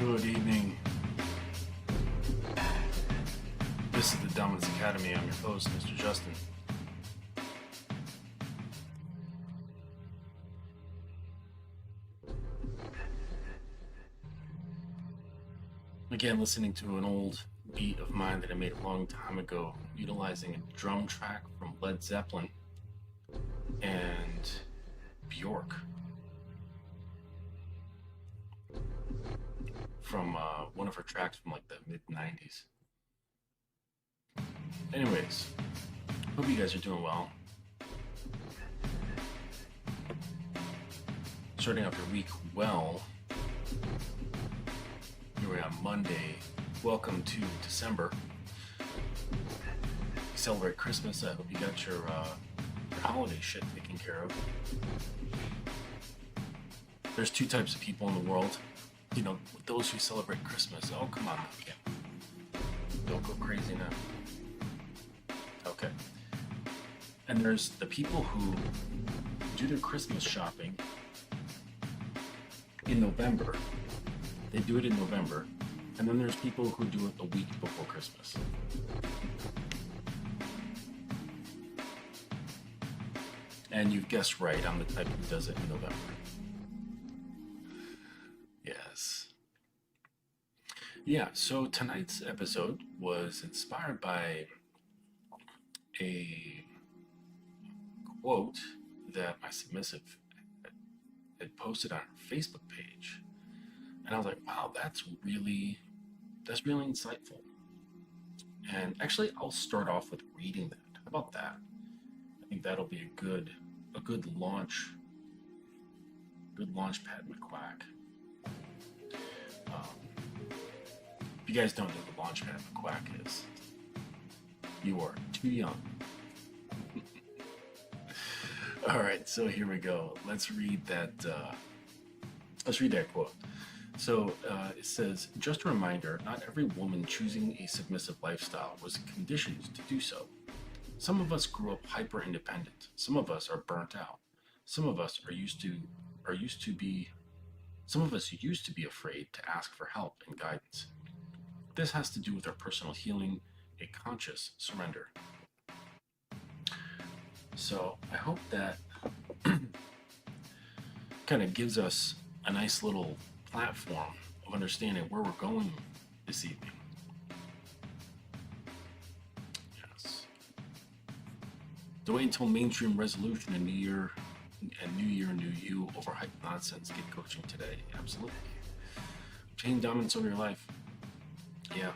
Good evening. This is the Dominance Academy. I'm your host, Mr. Justin. Again, listening to an old beat of mine that I made a long time ago, utilizing a drum track from Led Zeppelin and Bjork from one of her tracks from like the mid-90s. Anyways, hope you guys are doing well. Starting off your week well. Here we are on Monday. Welcome to December. Celebrate Christmas. I hope you got your holiday shit taken care of. There's two types of people in the world. You know, those who celebrate Christmas. Oh, come on. Don't go crazy now. Okay. And there's the people who do their Christmas shopping in November. They do it in November. And then there's people who do it a week before Christmas. And you've guessed right, I'm the type who does it in November. Yes. Yeah, so tonight's episode was inspired by a quote that my submissive had posted on her Facebook page. And I was like, wow, that's really insightful. And actually, I'll start off with reading that. How about that? I think that'll be a good launch pad McQuack. If you guys don't know what Launchpad McQuack is, you are too young. All right, so here we go. Let's read that quote. So it says, just a reminder, not every woman choosing a submissive lifestyle was conditioned to do so. Some of us grew up hyper independent. Some of us are burnt out. Some of us used to be afraid to ask for help and guidance. This has to do with our personal healing, a conscious surrender. So I hope that kind of gives us a nice little platform of understanding where we're going this evening. Yes. Don't wait until mainstream resolution and New Year, new you, overhyped nonsense. Get coaching today. Absolutely. Obtain dominance over your life. Yeah.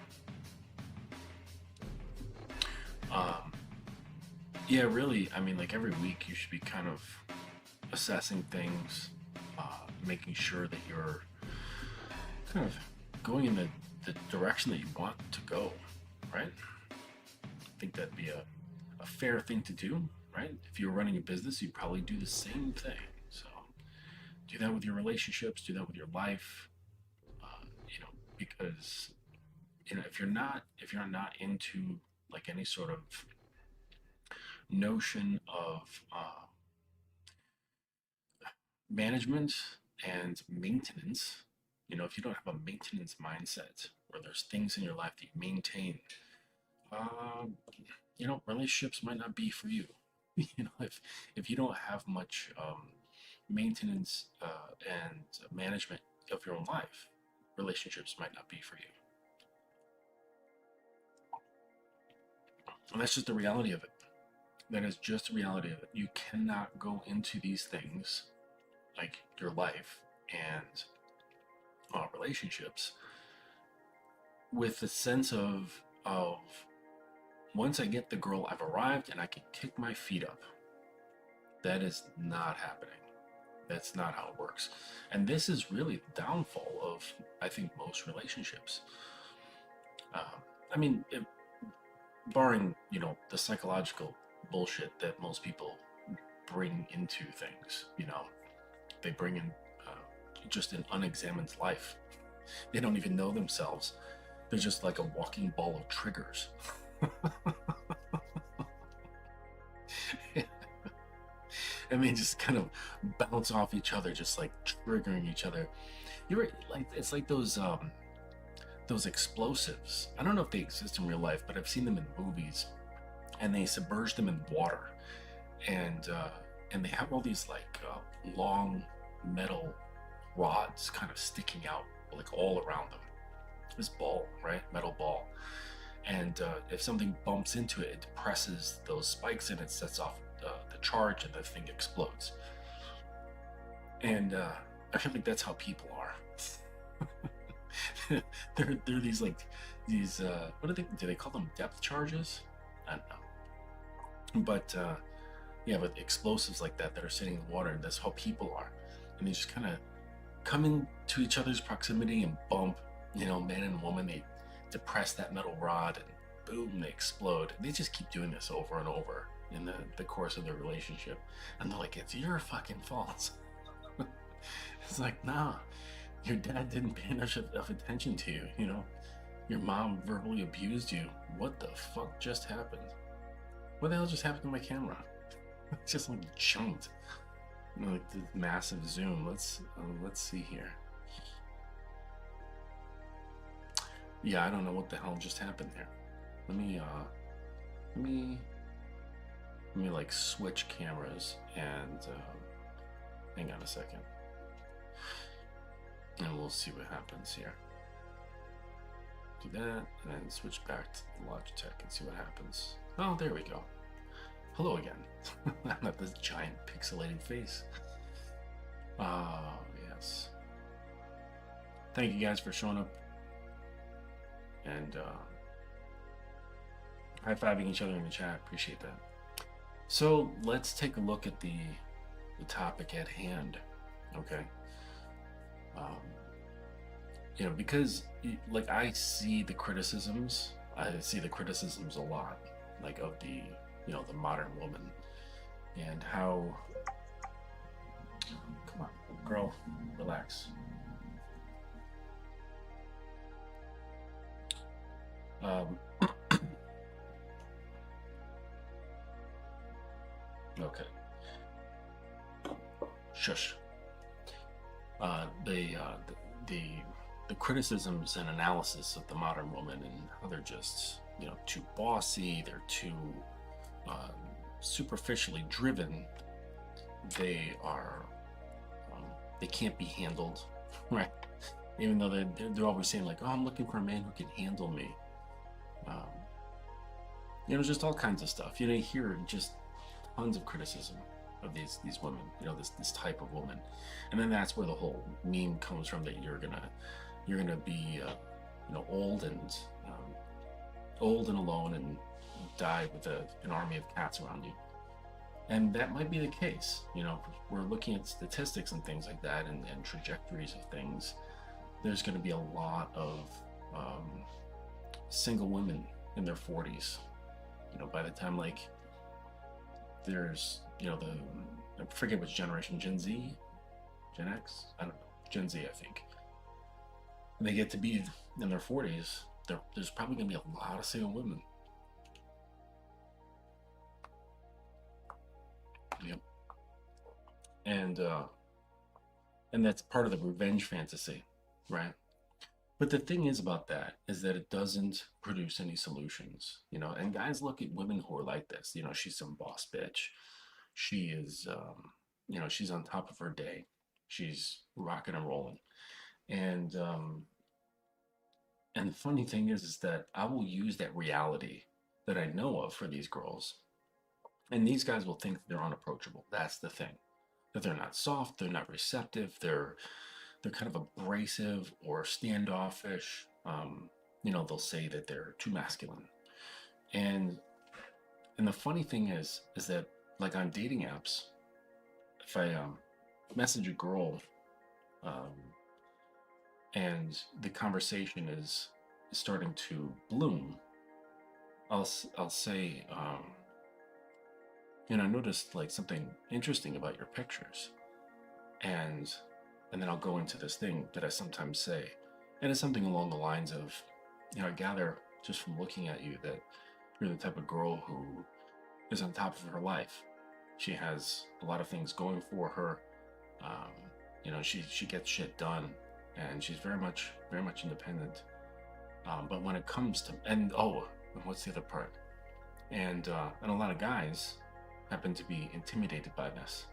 Yeah, really, I mean, like every week you should be kind of assessing things, making sure that you're kind of going in the direction that you want to go, right? I think that'd be a fair thing to do, right? If you're running a business, you'd probably do the same thing. So do that with your relationships, do that with your life, because if you're not into like any sort of notion of management and maintenance, if you don't have a maintenance mindset where there's things in your life that you maintain, relationships might not be for you. If you don't have much maintenance and management of your own life, relationships might not be for you. And that's just the reality of it. That is just the reality of it. You cannot go into these things, like your life and relationships, with the sense of once I get the girl, I've arrived and I can kick my feet up. That is not happening. That's not how it works. And this is really the downfall of, I think, most relationships. Barring, the psychological bullshit that most people bring into things, they bring in just an unexamined life. They don't even know themselves. They're just like a walking ball of triggers. and they just kind of bounce off each other, just like triggering each other. You're like, it's like those explosives. I don't know if they exist in real life, but I've seen them in movies, and they submerge them in water, and and they have all these like long metal rods kind of sticking out like all around them. This ball, right? Metal ball. And if something bumps into it, it depresses those spikes and it sets off the charge, and the thing explodes. And I feel like that's how people are. They're these like these what do they call them, depth charges? I don't know. But yeah, with explosives like that are sitting in the water, and that's how people are. And they just kind of come into each other's proximity and bump, man and woman, they depress that metal rod and boom, they explode. They just keep doing this over and over in the course of their relationship. And they're like, it's your fucking fault. It's like, nah, your dad didn't pay enough attention to you, Your mom verbally abused you. What the fuck just happened? What the hell just happened to my camera? It just like jumped. Like this massive zoom. Let's see here. Yeah, I don't know what the hell just happened there. Let me like switch cameras and hang on a second, and we'll see what happens here. Do that, and then switch back to the Logitech and see what happens. Oh, there we go. Hello again. Not this giant pixelated face. Oh, yes. Thank you guys for showing up and high-fiving each other in the chat. Appreciate that. So let's take a look at the topic at hand. Okay. Because like I see the criticisms a lot, like of the the modern woman, and how, come on girl, relax. Okay, shush. The criticisms and analysis of the modern woman, and how they're just too bossy, they're too superficially driven. They are they can't be handled, right? Even though they're always saying like, oh, I'm looking for a man who can handle me. Just all kinds of stuff. You hear just tons of criticism of these women, this type of woman. And then that's where the whole meme comes from, that you're gonna be old and alone and die with an army of cats around you. And that might be the case. We're looking at statistics and things like that, and trajectories of things. There's going to be a lot of single women in their 40s. By the time like there's I forget which generation, Gen Z, Gen X, I don't know, Gen Z, I think. And they get to be in their 40s. There's probably going to be a lot of single women. Yep. And that's part of the revenge fantasy, right? But the thing is about that is that it doesn't produce any solutions, and guys look at women who are like this. She's some boss bitch. She is, she's on top of her day. She's rocking and rolling. And the funny thing is that I will use that reality that I know of for these girls. And these guys will think they're unapproachable. That's the thing. That they're not soft, they're not receptive, they're kind of abrasive or standoffish. They'll say that they're too masculine. And the funny thing is that like on dating apps, if I message a girl and the conversation is starting to bloom, I'll say, I noticed like something interesting about your pictures, and then I'll go into this thing that I sometimes say, and it's something along the lines of, I gather just from looking at you that you're the type of girl who is on top of her life. She has a lot of things going for her. Um, she gets shit done, and she's very much independent. But when it comes to what's the other part? And a lot of guys happen to be intimidated by this.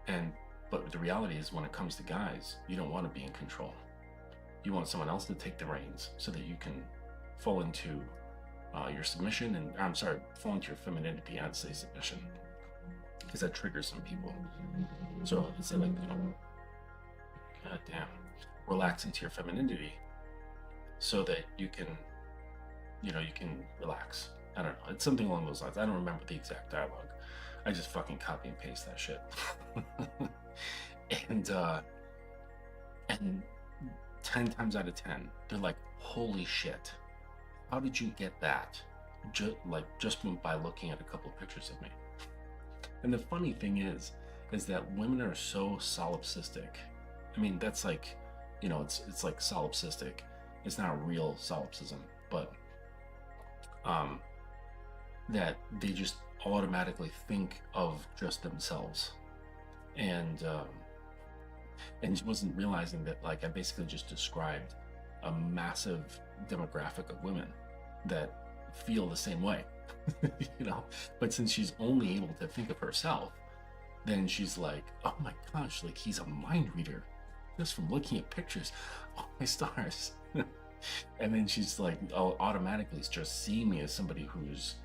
And but the reality is, when it comes to guys, you don't want to be in control. You want someone else to take the reins so that you can fall into your submission, and I'm sorry, fall into your femininity. I'd say submission, because that triggers some people. So it's like, god damn, relax into your femininity so that you can relax. I don't know. It's something along those lines. I don't remember the exact dialogue. I just fucking copy and paste that shit. and 10 times out of 10, they're like, holy shit, how did you get that? Just by looking at a couple of pictures of me. And the funny thing is that women are so solipsistic. I mean, that's like, it's like solipsistic. It's not a real solipsism, but that they just automatically think of just themselves. And she wasn't realizing that, like, I basically just described a massive demographic of women that feel the same way. But since she's only able to think of herself, then she's like, oh my gosh, like, he's a mind reader just from looking at pictures. Oh my stars. And then she's like, automatically just seeing me as somebody who's,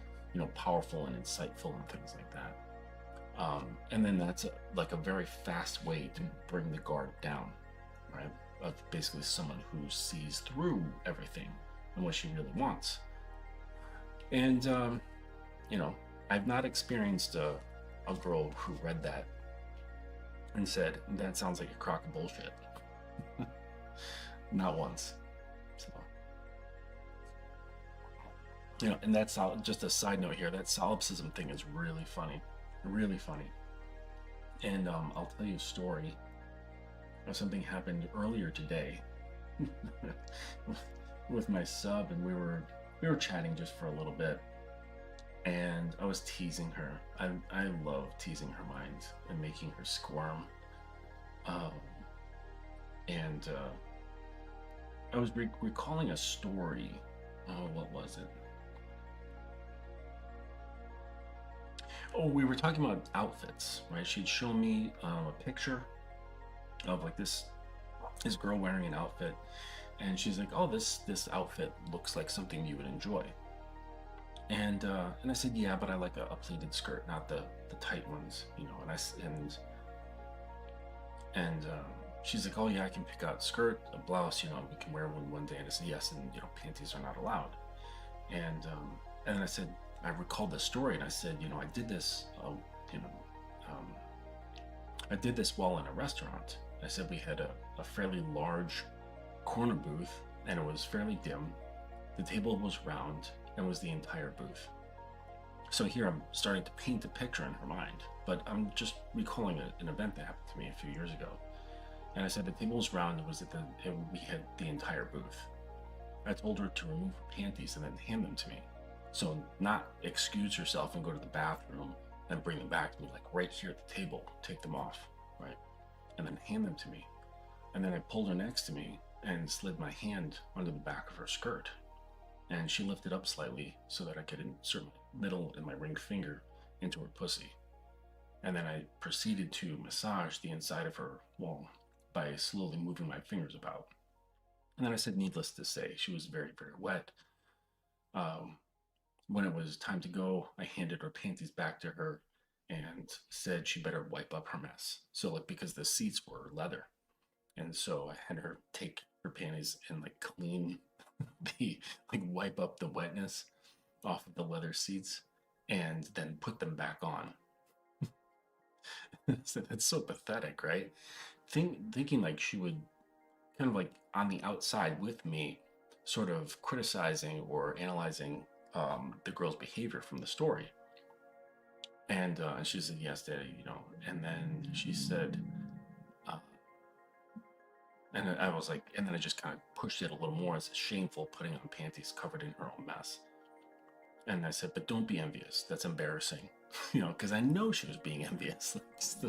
powerful and insightful and things like that. And then that's a very fast way to bring the guard down, right? Of basically someone who sees through everything and what she really wants. And I've not experienced a girl who read that and said, that sounds like a crock of bullshit. Not once. So, and that's just a side note here. That solipsism thing is really funny. Really funny. And I'll tell you a story of something happened earlier today with my sub, and we were chatting just for a little bit, and I was teasing her. I love teasing her mind and making her squirm. And I was recalling a story. Oh, what was it? Oh, we were talking about outfits, right? She'd shown me a picture of like this girl wearing an outfit, and she's like, "Oh, this outfit looks like something you would enjoy." And I said, "Yeah, but I like a pleated skirt, not the tight ones, And she's like, "Oh yeah, I can pick out a skirt, a blouse, we can wear one day." And I said, "Yes, and panties are not allowed." And then I said, I recalled the story, and I said, I did this, I did this while in a restaurant. I said we had a fairly large corner booth, and it was fairly dim. The table was round, and was the entire booth. So here I'm starting to paint a picture in her mind, but I'm just recalling an event that happened to me a few years ago. And I said the table was round, and we had the entire booth. I told her to remove her panties and then hand them to me. So not excuse herself and go to the bathroom and bring them back to me, like right here at the table, take them off, right? And then hand them to me. And then I pulled her next to me and slid my hand under the back of her skirt. And she lifted up slightly so that I could insert my middle and my ring finger into her pussy. And then I proceeded to massage the inside of her wall by slowly moving my fingers about. And then I said, needless to say, she was very, very wet. When it was time to go, I handed her panties back to her and said she better wipe up her mess. So, like, because the seats were leather. And so I had her take her panties and like clean wipe up the wetness off of the leather seats and then put them back on. So that's so pathetic, right? Thinking like she would kind of like on the outside with me, sort of criticizing or analyzing the girl's behavior from the story. And she said, yes, Daddy, and then she said, and I was like, and then I just kind of pushed it a little more as shameful, putting on panties covered in her own mess. And I said, but don't be envious. That's embarrassing. Because I know she was being envious. Just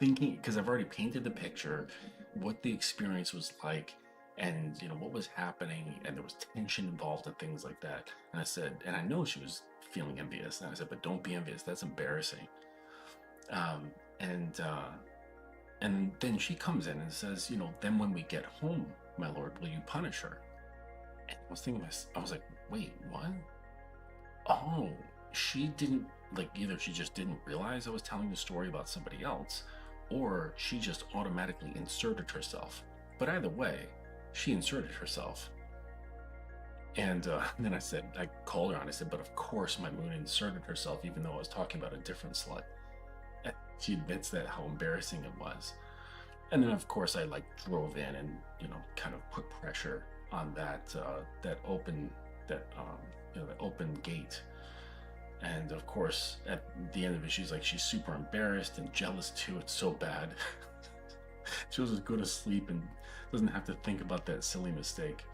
thinking, because I've already painted the picture, what the experience was like, and what was happening, and there was tension involved and things like that. And I said, and I know she was feeling envious. And I said, but don't be envious. That's embarrassing. Um, and and then she comes in and says, then when we get home, my lord, will you punish her? And I was thinking, I was like, wait, what? Oh, she didn't, like, either she just didn't realize I was telling the story about somebody else, or she just automatically inserted herself. But either way, she inserted herself. And then I called her on, I said, but of course my moon inserted herself, even though I was talking about a different slut. And she admits that how embarrassing it was. And then of course I like drove in and, kind of put pressure on that open, that open gate. And of course, at the end of it, she's super embarrassed and jealous too. It's so bad. She'll just go to sleep and doesn't have to think about that silly mistake.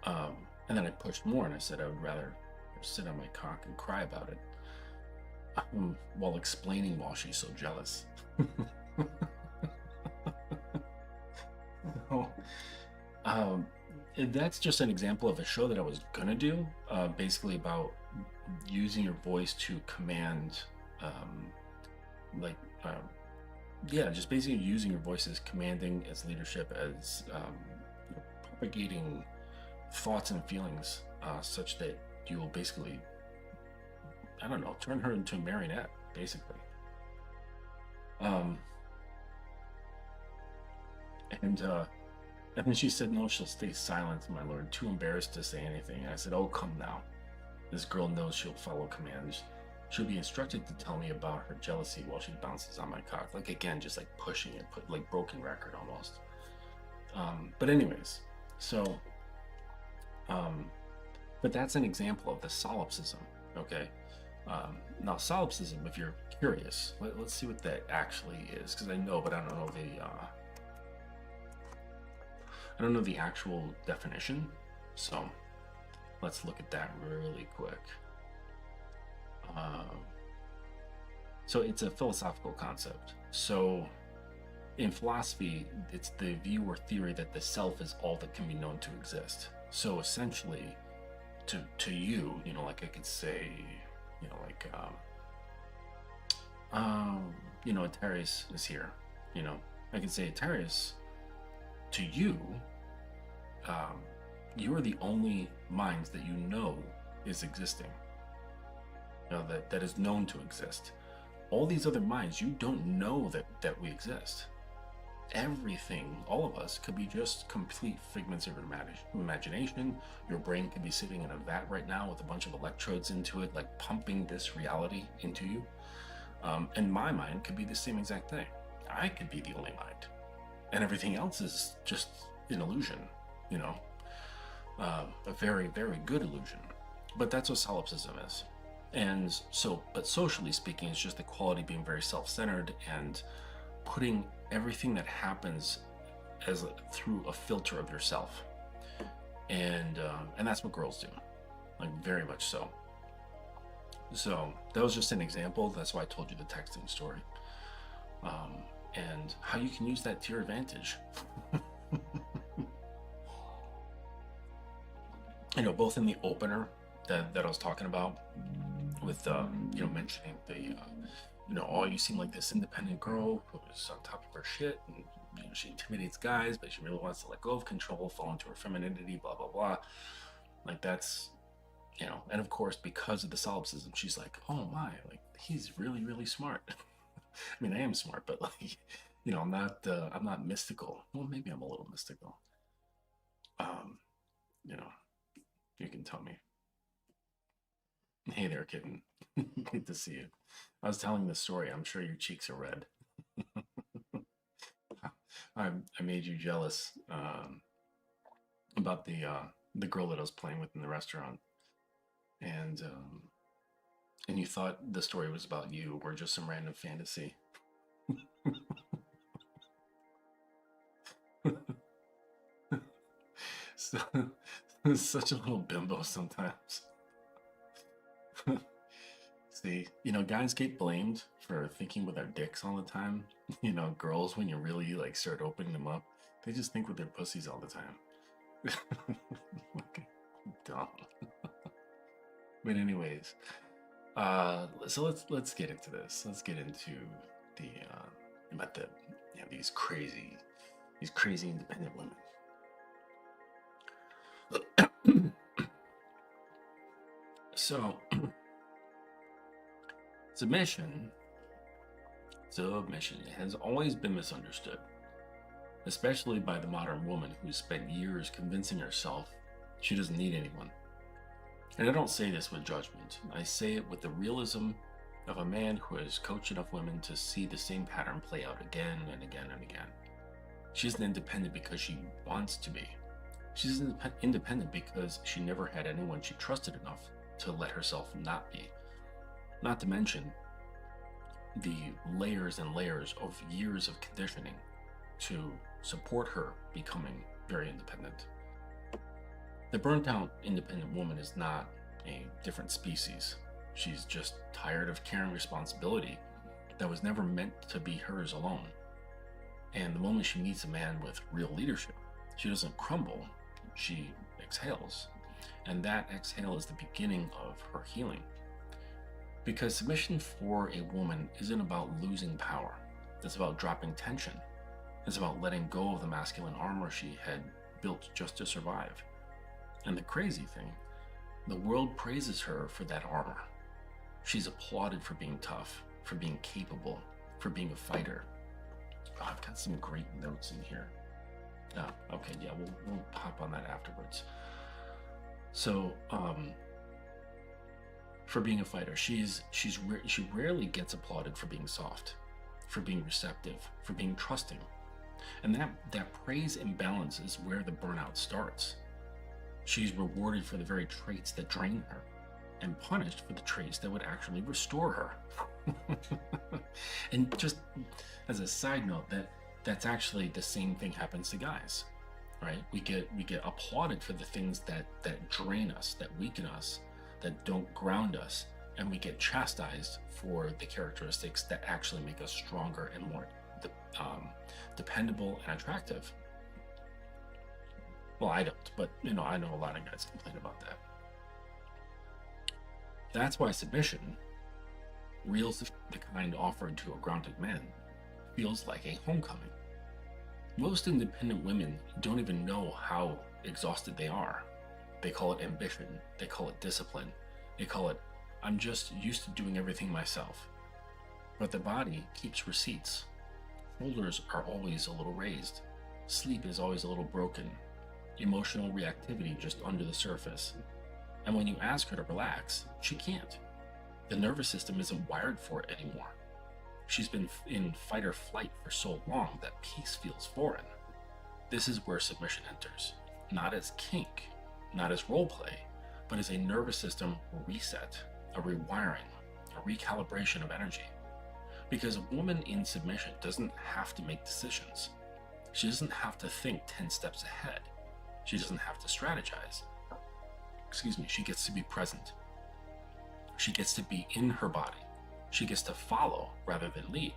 And then I pushed more and I said I would rather sit on my cock and cry about it, while explaining why she's so jealous. So, that's just an example of a show that I was gonna do, basically about using your voice to command, like, yeah, just basically using your voice as commanding, as leadership, as propagating thoughts and feelings, such that you will basically, I don't know, turn her into a marionette, basically. Um, and and then she said, no, she'll stay silent, my lord, too embarrassed to say anything. And I said, oh, come now. This girl knows she'll follow commands. She'll be instructed to tell me about her jealousy while she bounces on my cock. Like, again, just like pushing it, like broken record almost. But anyways, so, but that's an example of the solipsism, okay? Now, solipsism, if you're curious, let's see what that actually is, because I know, but I don't know the actual definition. So let's look at that really quick. So it's a philosophical concept. So in philosophy, it's the view or theory that the self is all that can be known to exist. So essentially, to you, like I could say, like, Atarius is here. I could say, Atarius, to you, you are the only mind that you know is existing. That is known to exist. All these other minds, you don't know that we exist. Everything, all of us, could be just complete figments of your imagination. Your brain could be sitting in a vat right now with a bunch of electrodes into it, like pumping this reality into you. And my mind could be the same exact thing. I could be the only mind. And everything else is just an illusion, a very, very good illusion. But that's what solipsism is. And so, but socially speaking, it's just the quality being very self-centered and putting everything that happens through a filter of yourself. And that's what girls do, like very much so. So that was just an example. That's why I told you the texting story, and how you can use that to your advantage. Both in the opener that I was talking about, with mentioning the oh, you seem like this independent girl who's on top of her shit, and she intimidates guys, but she really wants to let go of control, fall into her femininity, blah blah blah. Like, that's, and of course, because of the solipsism, she's like, oh my, like, he's really, really smart. I mean, I am smart, but like, I'm not mystical. Well, maybe I'm a little mystical. You can tell me. Hey there, kitten. Good to see you. I was telling this story. I'm sure your cheeks are red. I made you jealous, about the girl that I was playing with in the restaurant, and you thought the story was about you, or just some random fantasy. So, it's such a little bimbo sometimes. See, guys get blamed for thinking with their dicks all the time. Girls, when you really like start opening them up, they just think with their pussies all the time. Fucking dumb. But anyways, so let's get into this. Let's get into the method. These crazy independent women. So submission has always been misunderstood, especially by the modern woman who's spent years convincing herself she doesn't need anyone. And I don't say this with judgment. I say it with the realism of a man who has coached enough women to see the same pattern play out again and again and again. She isn't independent because she wants to be. She's independent because she never had anyone she trusted enough to let herself not be. Not to mention the layers and layers of years of conditioning to support her becoming very independent. The burnt out independent woman is not a different species. She's just tired of carrying responsibility that was never meant to be hers alone. And the moment she meets a man with real leadership, she doesn't crumble, she exhales. And that exhale is the beginning of her healing. Because submission for a woman isn't about losing power. It's about dropping tension. It's about letting go of the masculine armor she had built just to survive. And the crazy thing, the world praises her for that armor. She's applauded for being tough, for being capable, for being a fighter. Oh, I've got some great notes in here. Oh, okay, yeah, we'll pop on that afterwards. So, for being a fighter, she rarely gets applauded for being soft, for being receptive, for being trusting. And that praise imbalance is where the burnout starts. She's rewarded for the very traits that drain her and punished for the traits that would actually restore her. And just as a side note, that's actually the same thing happens to guys, right? We get applauded for the things that drain us, that weaken us, that don't ground us, and we get chastised for the characteristics that actually make us stronger and more dependable and attractive. Well, I don't, but I know a lot of guys complain about that. That's why submission, real the kind offered to a grounded man, feels like a homecoming. Most independent women don't even know how exhausted they are. They call it ambition, they call it discipline, they call it, I'm just used to doing everything myself. But the body keeps receipts. Shoulders are always a little raised. Sleep is always a little broken. Emotional reactivity just under the surface. And when you ask her to relax, she can't. The nervous system isn't wired for it anymore. She's been in fight or flight for so long that peace feels foreign. This is where submission enters, not as kink, not as role play, but as a nervous system reset, a rewiring, a recalibration of energy. Because a woman in submission doesn't have to make decisions. She doesn't have to think 10 steps ahead. She doesn't have to strategize. She gets to be present. She gets to be in her body. She gets to follow rather than lead.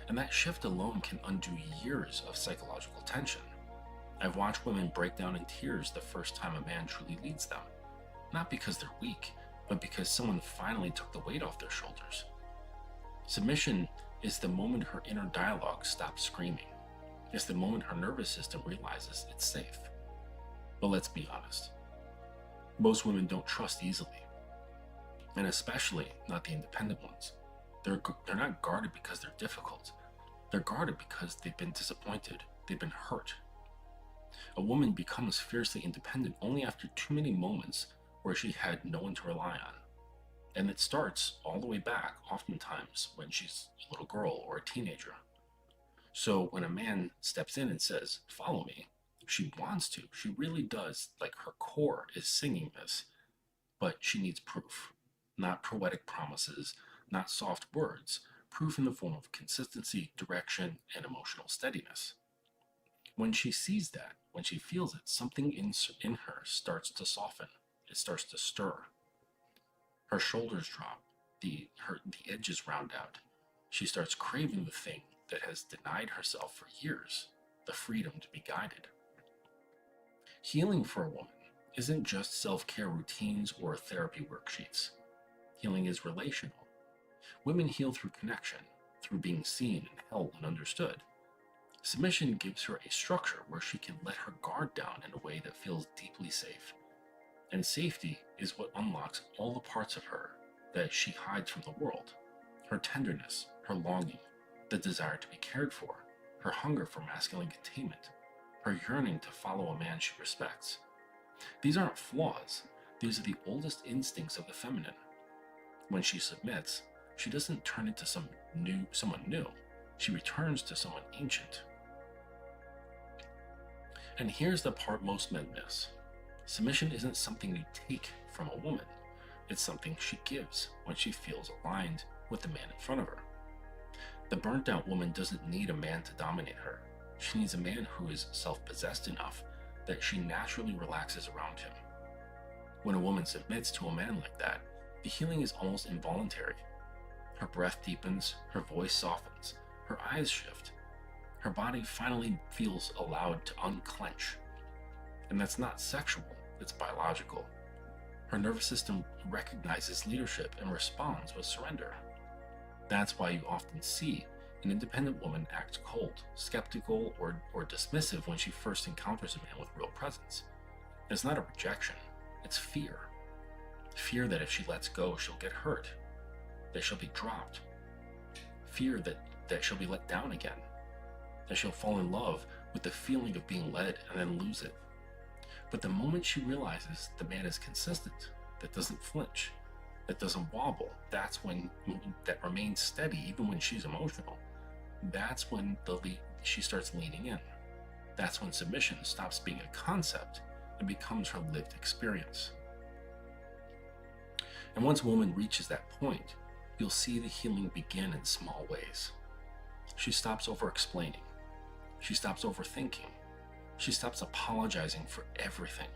And that shift alone can undo years of psychological tension. I've watched women break down in tears the first time a man truly leads them. Not because they're weak, but because someone finally took the weight off their shoulders. Submission is the moment her inner dialogue stops screaming. It's the moment her nervous system realizes it's safe. But let's be honest. Most women don't trust easily. And especially not the independent ones. They're not guarded because they're difficult. They're guarded because they've been disappointed. They've been hurt. A woman becomes fiercely independent only after too many moments where she had no one to rely on. And it starts all the way back, oftentimes, when she's a little girl or a teenager. So when a man steps in and says, follow me, she wants to. She really does. Like her core is singing this. But she needs proof. Not poetic promises, not soft words. Proof in the form of consistency, direction, and emotional steadiness. When she sees that, when she feels it, something in her starts to soften. It starts to stir. Her shoulders drop, the edges round out. She starts craving the thing that has denied herself for years, the freedom to be guided. Healing for a woman isn't just self-care routines or therapy worksheets. Healing is relational. Women heal through connection, through being seen and held and understood. Submission gives her a structure where she can let her guard down in a way that feels deeply safe. And safety is what unlocks all the parts of her that she hides from the world. Her tenderness, her longing, the desire to be cared for, her hunger for masculine containment, her yearning to follow a man she respects. These aren't flaws, these are the oldest instincts of the feminine. When she submits, she doesn't turn into someone new. She returns to someone ancient. And here's the part most men miss. Submission isn't something you take from a woman. It's something she gives when she feels aligned with the man in front of her. The burnt out woman doesn't need a man to dominate her. She needs a man who is self-possessed enough that she naturally relaxes around him. When a woman submits to a man like that, the healing is almost involuntary. Her breath deepens, her voice softens, her eyes shift. Her body finally feels allowed to unclench. And that's not sexual, it's biological. Her nervous system recognizes leadership and responds with surrender. That's why you often see an independent woman act cold, skeptical, or dismissive when she first encounters a man with real presence. It's not a rejection, it's fear. Fear that if she lets go, she'll get hurt, that she'll be dropped. Fear that she'll be let down again, that she'll fall in love with the feeling of being led and then lose it. But the moment she realizes the man is consistent, that doesn't flinch, that doesn't wobble, that remains steady even when she's emotional, that's when she starts leaning in. That's when submission stops being a concept and becomes her lived experience. And once a woman reaches that point, you'll see the healing begin in small ways. She stops over-explaining. She stops overthinking. She stops apologizing for everything.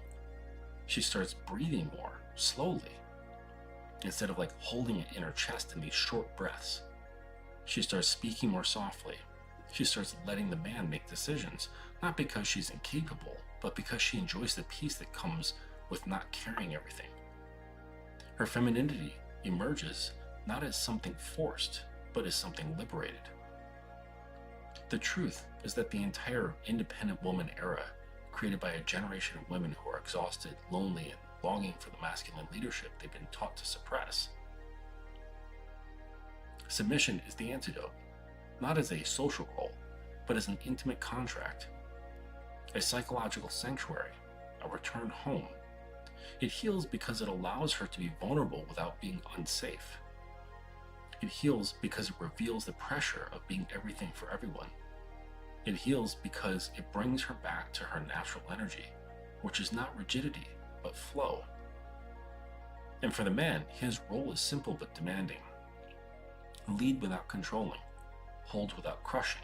She starts breathing more, slowly. Instead of holding it in her chest in these short breaths. She starts speaking more softly. She starts letting the man make decisions, not because she's incapable, but because she enjoys the peace that comes with not carrying everything. Her femininity emerges not as something forced, but as something liberated. The truth is that the entire independent woman era, created by a generation of women who are exhausted, lonely, and longing for the masculine leadership they've been taught to suppress. Submission is the antidote, not as a social role, but as an intimate contract, a psychological sanctuary, a return home. It heals because it allows her to be vulnerable without being unsafe. It heals because it reveals the pressure of being everything for everyone. It heals because it brings her back to her natural energy, which is not rigidity, but flow. And for the man, his role is simple but demanding. Lead without controlling, hold without crushing,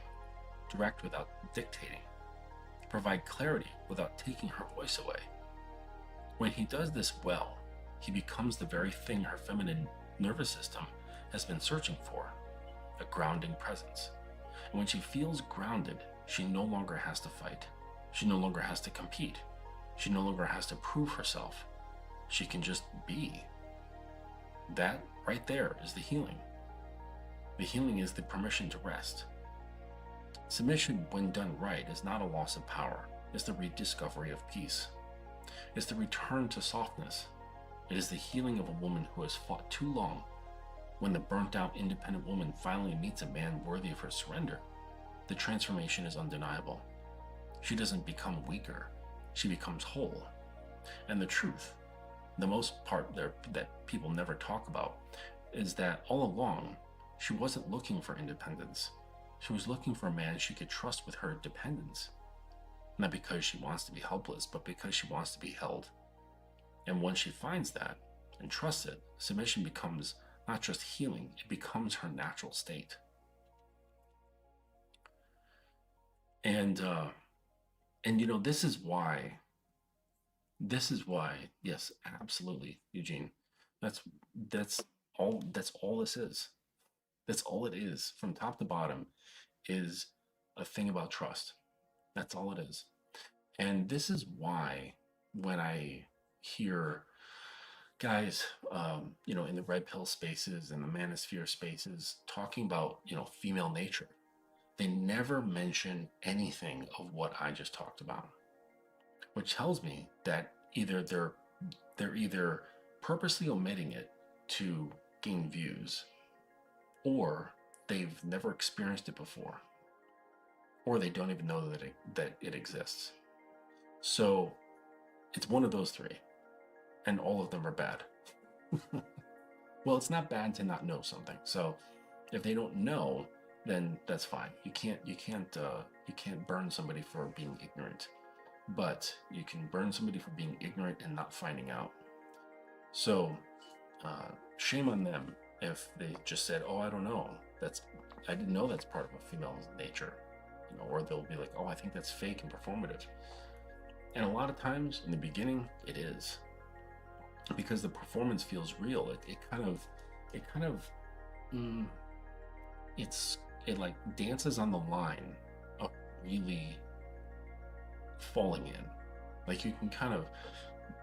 direct without dictating, provide clarity without taking her voice away. When he does this well, he becomes the very thing her feminine nervous system has been searching for, a grounding presence. And when she feels grounded, she no longer has to fight. She no longer has to compete. She no longer has to prove herself. She can just be. That right there is the healing. The healing is the permission to rest. Submission, when done right, is not a loss of power. It's the rediscovery of peace. It's the return to softness. It is the healing of a woman who has fought too long. When the burnt-out independent woman finally meets a man worthy of her surrender, the transformation is undeniable. She doesn't become weaker. She becomes whole. And the truth, the most part that people never talk about, is that all along, she wasn't looking for independence. She was looking for a man she could trust with her dependence. Not because she wants to be helpless, but because she wants to be held. And once she finds that and trusts it, submission becomes not just healing, it becomes her natural state. And this is why, yes, absolutely, Eugene. That's that's all this is. That's all it is from top to bottom is a thing about trust. That's all it is. And this is why when I hear guys, in the red pill spaces and the manosphere spaces talking about, female nature, they never mention anything of what I just talked about, which tells me that either they're either purposely omitting it to gain views, or they've never experienced it before, or they don't even know that it exists. So it's one of those three, and all of them are bad. Well, it's not bad to not know something. So if they don't know, then that's fine. You can't burn somebody for being ignorant, but you can burn somebody for being ignorant and not finding out. So shame on them if they just said, "Oh, I don't know. I didn't know that's part of a female's nature," or they'll be like, "Oh, I think that's fake and performative." And a lot of times in the beginning, it is, because the performance feels real. It like dances on the line of really falling in. Like you can kind of,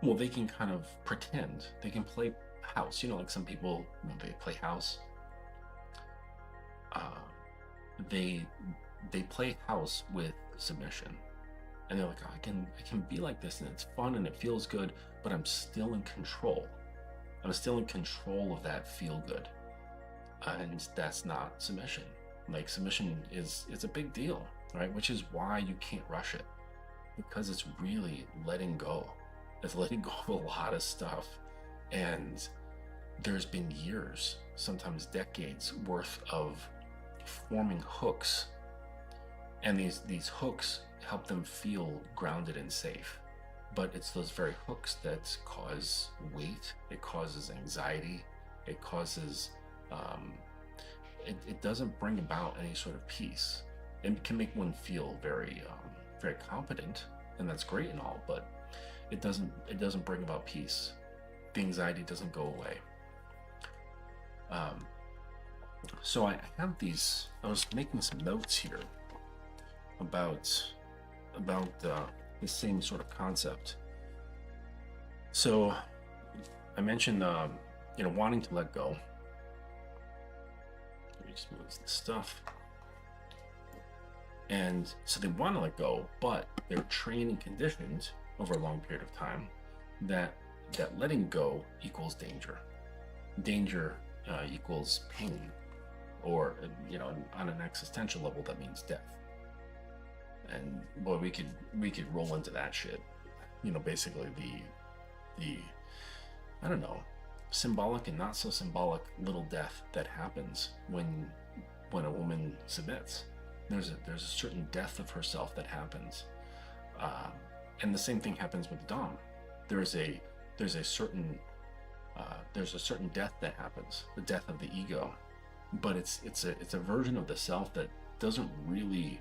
well, they can kind of pretend. They can play house. Like some people, when they play house, they play house with submission. And they're like, oh, I can be like this and it's fun and it feels good, but I'm still in control. I'm still in control of that feel good. And that's not submission. Like submission it's a big deal, right? Which is why you can't rush it, because it's really letting go. It's letting go of a lot of stuff. And there's been years, sometimes decades worth of forming hooks. And these hooks help them feel grounded and safe. But it's those very hooks that cause weight, it causes anxiety, it causes, it doesn't bring about any sort of peace. It can make one feel very, very competent, and that's great and all, but it doesn't bring about peace. The anxiety doesn't go away. So I was making some notes here about the same sort of concept. So I mentioned, wanting to let go. Let me just move this stuff. And so they want to let go, but they're trained and conditioned over a long period of time that letting go equals danger. Danger equals pain, or on an existential level, that means death. And boy, we could roll into that shit. Basically the I don't know, symbolic and not so symbolic little death that happens when a woman submits. There's a certain death of herself that happens, and the same thing happens with the dom. There's a certain death that happens, the death of the ego, but it's a version of the self that doesn't really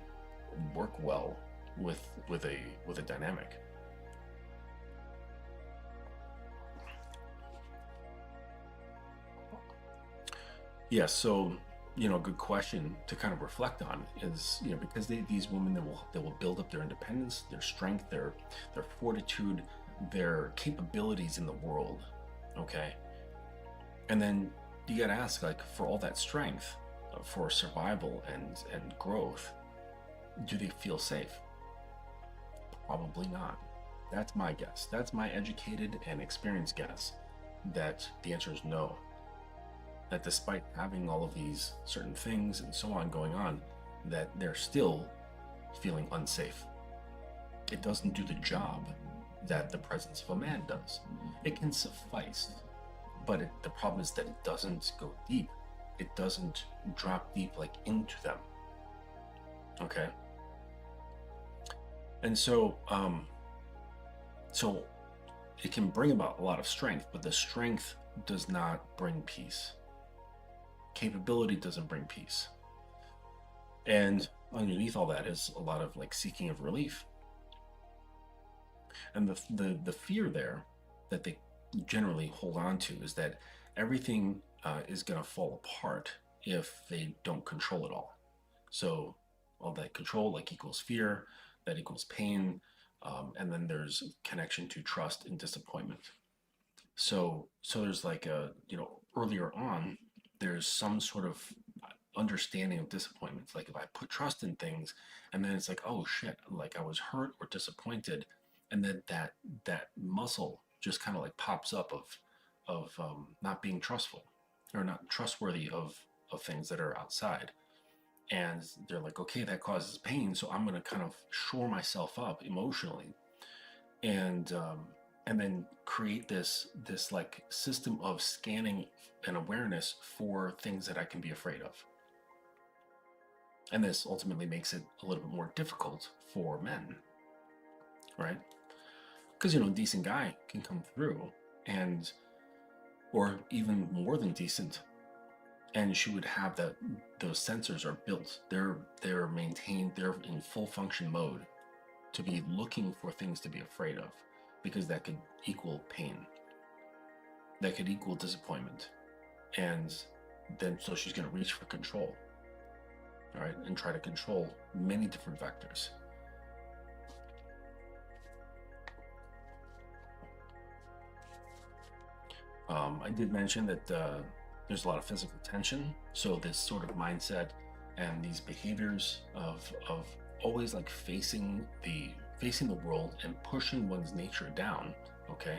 work well with a dynamic. Yeah, so a good question to kind of reflect on is, because these women, they will build up their independence, their strength, their fortitude, their capabilities in the world, okay? And then you got to ask, like, for all that strength, for survival and growth, do they feel safe? Probably not. That's my guess. That's my educated and experienced guess, that the answer is no. That despite having all of these certain things and so on going on, that they're still feeling unsafe. It doesn't do the job that the presence of a man does. It can suffice, but the problem is that it doesn't go deep. It doesn't drop deep, like, into them. Okay? And so it can bring about a lot of strength, but the strength does not bring peace. Capability doesn't bring peace. And underneath all that is a lot of, like, seeking of relief. And the fear there that they generally hold on to is that everything is going to fall apart if they don't control it all. So all that control like equals fear, that equals pain, and then there's connection to trust and disappointment. So there's like earlier on, there's some sort of understanding of disappointments. Like if I put trust in things, and then it's like, oh shit, like I was hurt or disappointed, and then that muscle just kind of like pops up of not being trustful or not trustworthy of things that are outside. And they're like, okay, that causes pain, so I'm going to kind of shore myself up emotionally, and and then create this like system of scanning and awareness for things that I can be afraid of. And this ultimately makes it a little bit more difficult for men, right? Because a decent guy can come through, and or even more than decent, and she would have that those sensors are built. They're maintained. They're in full function mode to be looking for things to be afraid of, because that could equal pain. That could equal disappointment, and then so she's going to reach for control, all right, and try to control many different vectors. I did mention that there's a lot of physical tension. So this sort of mindset and these behaviors of always like facing the world and pushing one's nature down, okay?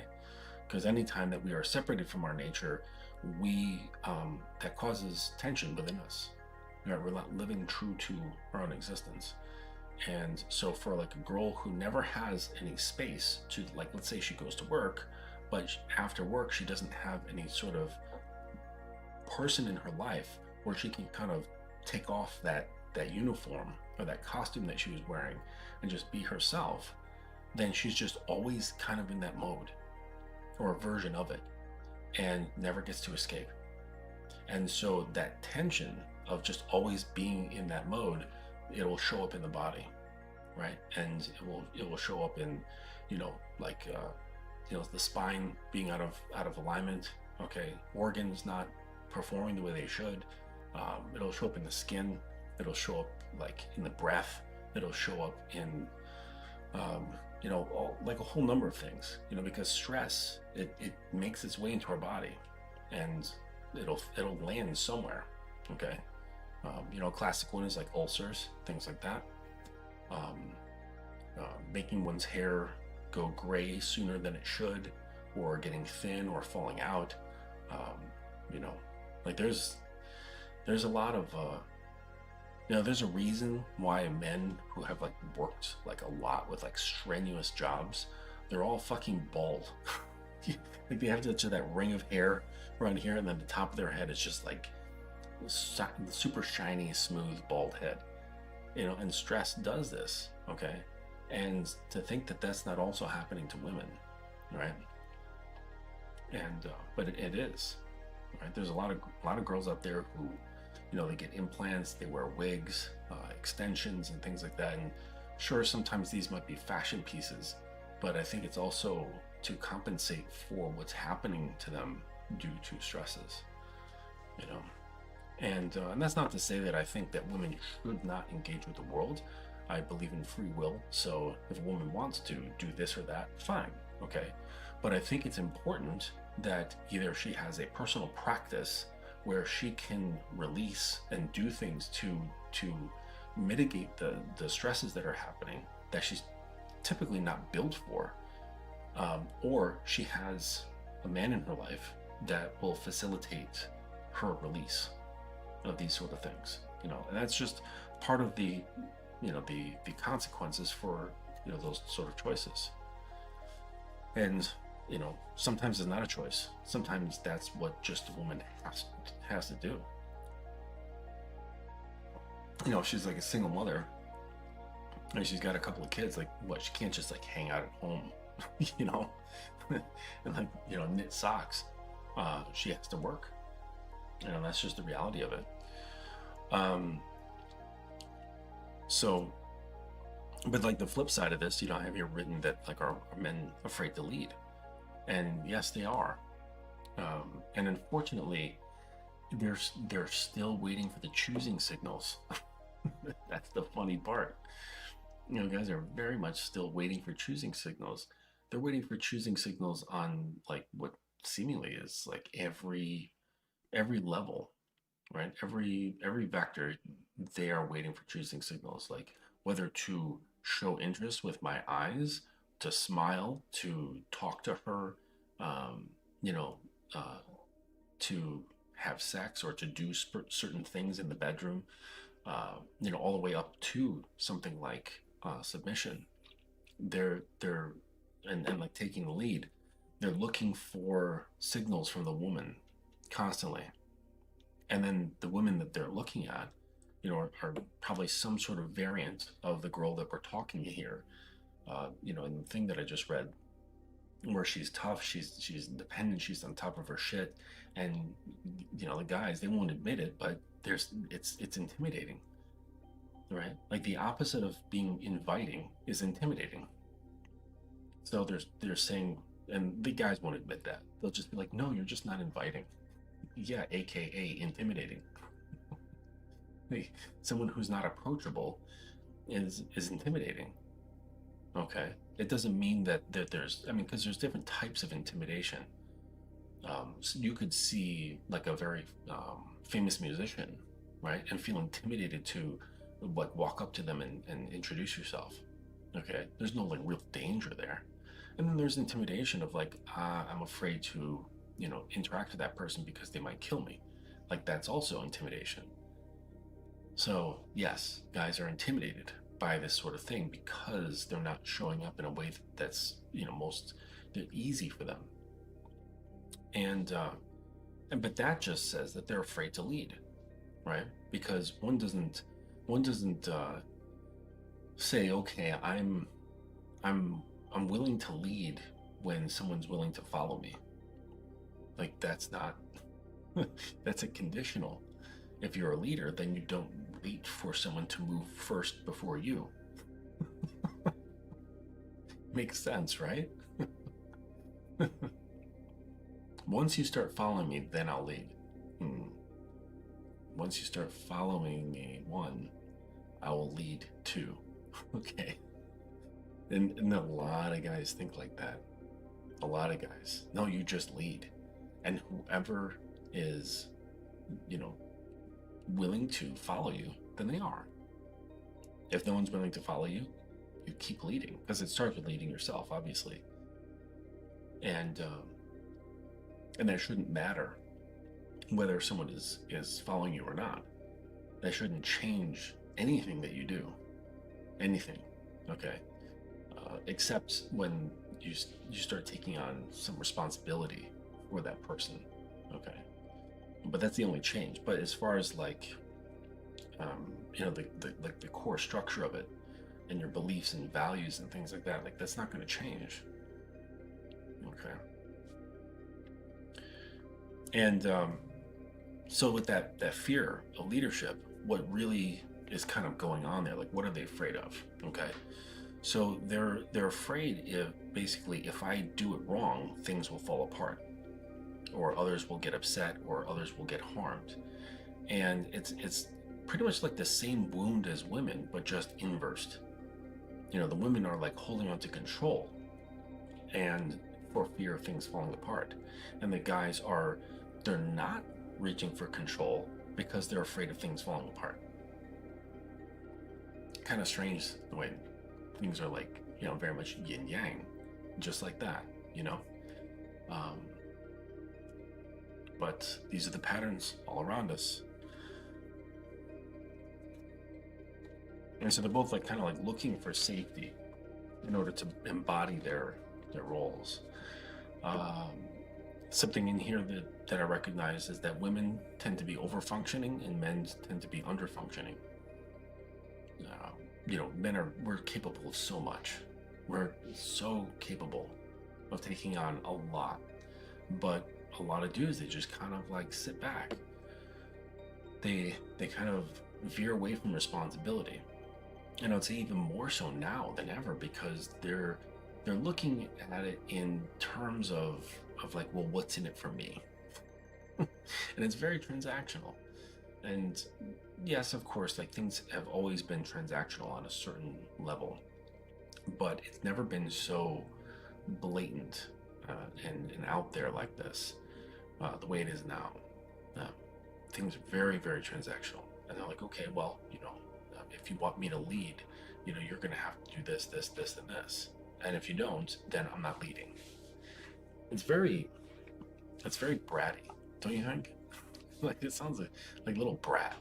Because anytime that we are separated from our nature, we that causes tension within us. Right? We're not living true to our own existence. And so for like a girl who never has any space to, like, let's say she goes to work, but after work she doesn't have any sort of person in her life where she can kind of take off that uniform or that costume that she was wearing and just be herself, then she's just always kind of in that mode or a version of it and never gets to escape. And so that tension of just always being in that mode, it will show up in the body, right? And it will show up in the spine being out of alignment, okay, organs not performing the way they should. It'll show up in the skin. It'll show up like in the breath. It'll show up in like a whole number of things, because stress, it makes its way into our body, and it'll land somewhere, okay? Classic one is like ulcers, things like that. Making one's hair go gray sooner than it should, or getting thin or falling out. Like there's a lot of there's a reason why men who have like worked like a lot with like strenuous jobs, they're all fucking bald. Like they have that ring of hair around here, and then the top of their head is just like super shiny, smooth, bald head. And stress does this, okay? And to think that that's not also happening to women, right? And but it is, right? There's a lot of girls out there who, they get implants, they wear wigs, extensions, and things like that. And sure, sometimes these might be fashion pieces, but I think it's also to compensate for what's happening to them due to stresses, And that's not to say that I think that women should not engage with the world. I believe in free will, so if a woman wants to do this or that, fine, okay? But I think it's important that either she has a personal practice where she can release and do things to mitigate the stresses that are happening that she's typically not built for, or she has a man in her life that will facilitate her release of these sort of things, and that's just part of the consequences for those sort of choices. And sometimes it's not a choice. Sometimes that's what just a woman has to do. She's like a single mother, and she's got a couple of kids. Like, what? She can't just like hang out at home, and like knit socks. She has to work. That's just the reality of it. So, but like the flip side of this, I have here written that like are men afraid to lead? And yes, they are. And unfortunately, they're still waiting for the choosing signals. That's the funny part. Guys are very much still waiting for choosing signals. They're waiting for choosing signals on like what seemingly is like every level, right? Every vector, they are waiting for choosing signals, like whether to show interest with my eyes, to smile, to talk to her, um, you know, uh, to have sex or to do certain things in the bedroom, all the way up to something like submission. They're and like taking the lead. They're looking for signals from the woman constantly, and then the women that they're looking at, are probably some sort of variant of the girl that we're talking here. In the thing that I just read, where she's tough, she's independent, she's on top of her shit, and the guys, they won't admit it, but it's intimidating, right? Like the opposite of being inviting is intimidating. So they're saying, and the guys won't admit that. They'll just be like, no, you're just not inviting. Yeah, aka intimidating. Someone who's not approachable is intimidating. Okay, it doesn't mean that there's, I mean, because there's different types of intimidation. So you could see like a very famous musician, right, and feel intimidated to like walk up to them and introduce yourself. Okay, there's no like real danger there. And then there's intimidation of like, I'm afraid to interact with that person because they might kill me. Like that's also intimidation. So yes, guys are intimidated by this sort of thing because they're not showing up in a way that's most easy for them. And but that just says that they're afraid to lead, right? Because one doesn't say, okay, I'm willing to lead when someone's willing to follow me. Like that's not that's a conditional. If you're a leader, then you don't wait for someone to move first before you. Makes sense, right? Once you start following me, then I'll lead. Once you start following me, one, I will lead two. Okay. And a lot of guys think like that. A lot of guys. No, you just lead. And whoever is, willing to follow you, then they are. If no one's willing to follow you, you keep leading, because it starts with leading yourself, obviously. And that shouldn't matter whether someone is following you or not. That shouldn't change anything that you do. Anything. Okay. Except when you start taking on some responsibility for that person. Okay. But that's the only change. But as far as like, the core structure of it, and your beliefs and values and things like that, like that's not going to change. Okay. And so with that fear of leadership, what really is kind of going on there? Like, what are they afraid of? Okay. So they're afraid if I do it wrong, things will fall apart, or others will get upset, or others will get harmed. And it's pretty much like the same wound as women, but just inversed. The women are like holding on to control, and for fear of things falling apart, and the guys they're not reaching for control because they're afraid of things falling apart. Kind of strange the way things are like, very much yin yang, just like that, but these are the patterns all around us. And so they're both like kind of like looking for safety in order to embody their roles. Something in here that I recognize is that women tend to be over-functioning and men tend to be under-functioning. We're capable of so much. We're so capable of taking on a lot. But a lot of dudes, they just kind of like sit back. They kind of veer away from responsibility. And I'd say even more so now than ever, because they're looking at it in terms of of like, well, what's in it for me? And it's very transactional. And yes, of course, like things have always been transactional on a certain level, but it's never been so blatant and out there like this, the way it is now. Uh, Things are very, very transactional. And they're like, okay, well, if you want me to lead, you're going to have to do this, this, this, and this. And if you don't, then I'm not leading. It's very bratty, don't you think? Like it sounds like a little brat.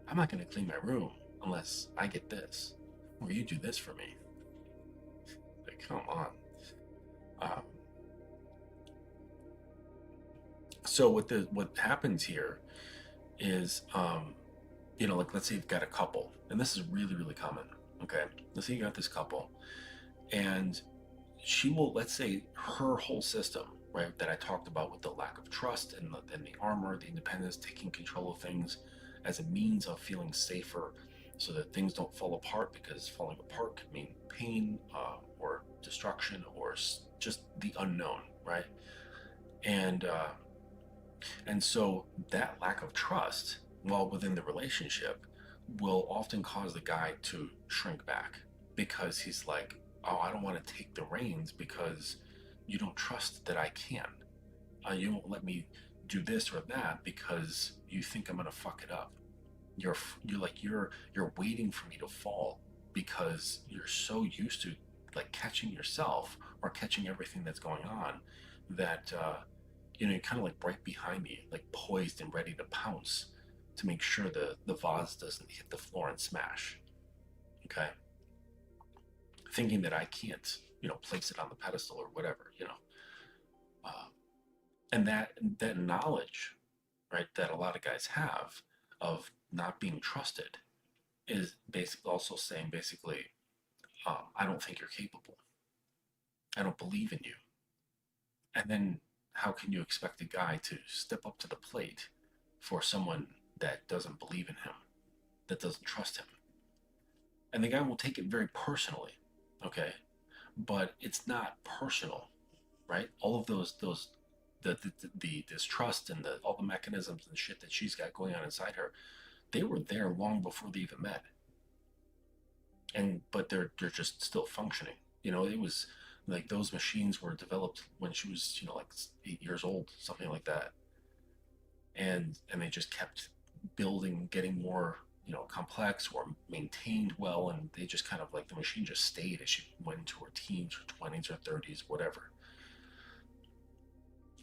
I'm not going to clean my room unless I get this, or you do this for me. Like, come on. Um, so what happens here is, like let's say you've got a couple, and this is really, really common. Okay, let's say you got this couple, and she will, let's say her whole system, right, that I talked about with the lack of trust and the armor, the independence, taking control of things as a means of feeling safer so that things don't fall apart, because falling apart could mean pain or destruction or just the unknown, right? And so that lack of trust, while within the relationship, will often cause the guy to shrink back, because he's like, oh, I don't want to take the reins because you don't trust that I can. You won't let me do this or that because you think I'm gonna fuck it up. You're waiting for me to fall because you're so used to like catching yourself or catching everything that's going on that you're kind of like right behind me, like poised and ready to pounce to make sure the vase doesn't hit the floor and smash. Okay, thinking that I can't, place it on the pedestal or whatever, uh, and that knowledge, right, that a lot of guys have of not being trusted is basically also saying I don't think you're capable. I don't believe in you. And then how can you expect a guy to step up to the plate for someone that doesn't believe in him, that doesn't trust him? And the guy will take it very personally, okay? But it's not personal, right? All of the distrust and all the mechanisms and shit that she's got going on inside her, they were there long before they even met. But they're just still functioning. It was like those machines were developed when she was, like 8 years old, something like that. And they just kept building, getting more, complex or maintained well, and they just kind of like the machine just stayed as she went into her teens or 20s or 30s, whatever.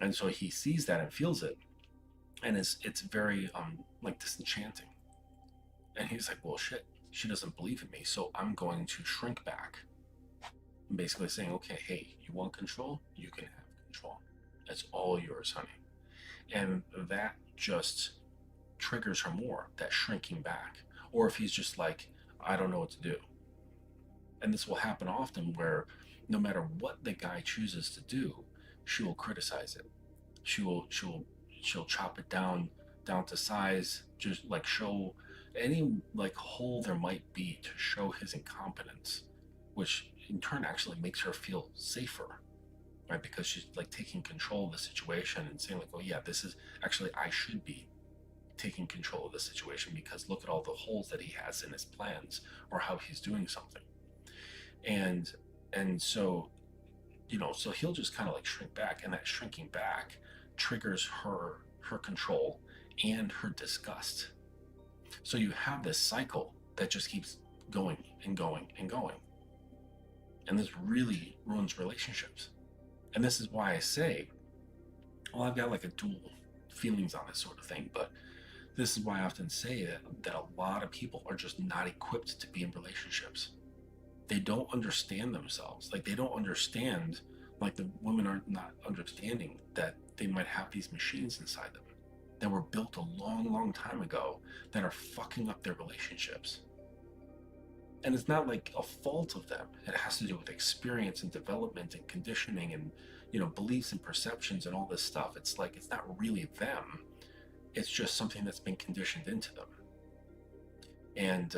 And so he sees that and feels it, and it's very like disenchanting. And he's like, well, shit, she doesn't believe in me, so I'm going to shrink back. I'm basically saying, okay, hey, you want control? You can have control. It's all yours, honey. And that just triggers her more, that shrinking back. Or if he's just like, I don't know what to do. And this will happen often where no matter what the guy chooses to do, she will criticize it. She'll chop it down to size, just like show any like hole there might be to show his incompetence, which in turn actually makes her feel safer, right? Because she's like taking control of the situation and saying like, oh yeah, this is actually, I should be taking control of the situation because look at all the holes that he has in his plans or how he's doing something. And so, so he'll just kind of like shrink back, and that shrinking back triggers her control and her disgust. So you have this cycle that just keeps going and going and going. And this really ruins relationships. And this is why I say, well, I've got like a dual feelings on this sort of thing, but this is why I often say that a lot of people are just not equipped to be in relationships. They don't understand themselves. Like they don't understand, like the women are not understanding that they might have these machines inside them that were built a long, long time ago that are fucking up their relationships. And it's not like a fault of them. It has to do with experience and development and conditioning and, beliefs and perceptions and all this stuff. It's like, it's not really them. It's just something that's been conditioned into them. And,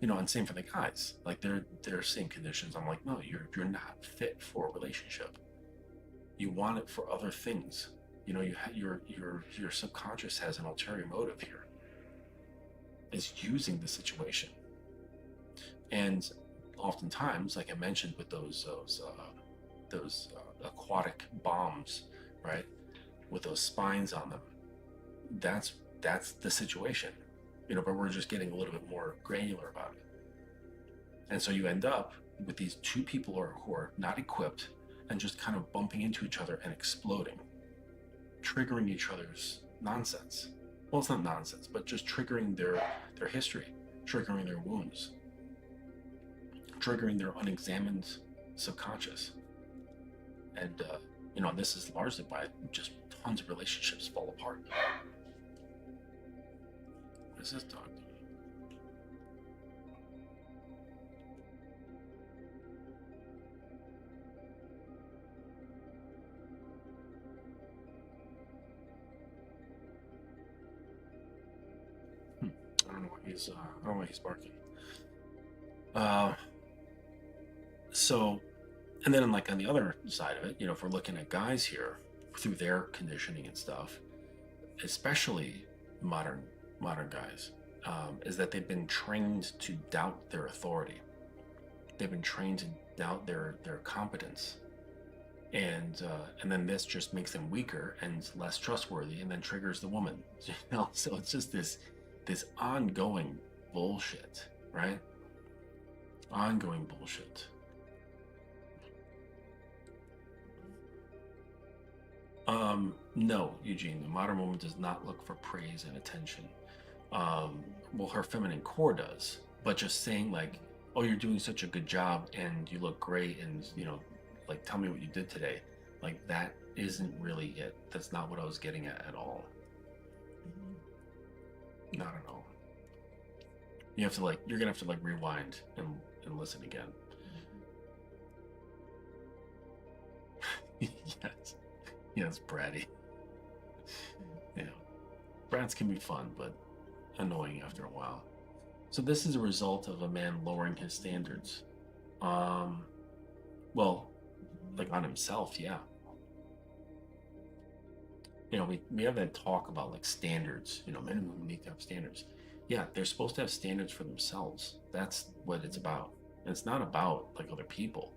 and same for the guys. Like they're same conditions. I'm like, no, you're not fit for a relationship. You want it for other things. You know, your subconscious has an ulterior motive here. Is using the situation, and oftentimes, like I mentioned, with those aquatic bombs, right, with those spines on them, that's the situation, you know. But we're just getting a little bit more granular about it, and so you end up with these two people who are not equipped and just kind of bumping into each other and exploding, triggering each other's nonsense. Well, it's not nonsense, but just triggering their history, triggering their wounds, triggering their unexamined subconscious. And, you know, this is largely why just tons of relationships fall apart. What is this dog doing? I don't know why he's barking. So, and then like on the other side of it, you know, if we're looking at guys here through their conditioning and stuff, especially modern guys, is that they've been trained to doubt their authority. They've been trained to doubt their competence, and then this just makes them weaker and less trustworthy, and then triggers the woman. You know, so it's just this ongoing bullshit, right? Ongoing bullshit. No, Eugene, the modern woman does not look for praise and attention. Well, her feminine core does, but just saying like, oh, you're doing such a good job and you look great, and, you know, like, tell me what you did today. Like, that isn't really it. That's not what I was getting at all. Not at all. You have to like, you're gonna have to like rewind and listen again. Yes. Yes, bratty. Yeah. Brats can be fun, but annoying after a while. So this is a result of a man lowering his standards. Well, like on himself, yeah. You know, we have that talk about like standards, you know, men and women need to have standards. Yeah, they're supposed to have standards for themselves. That's what it's about. And it's not about like other people.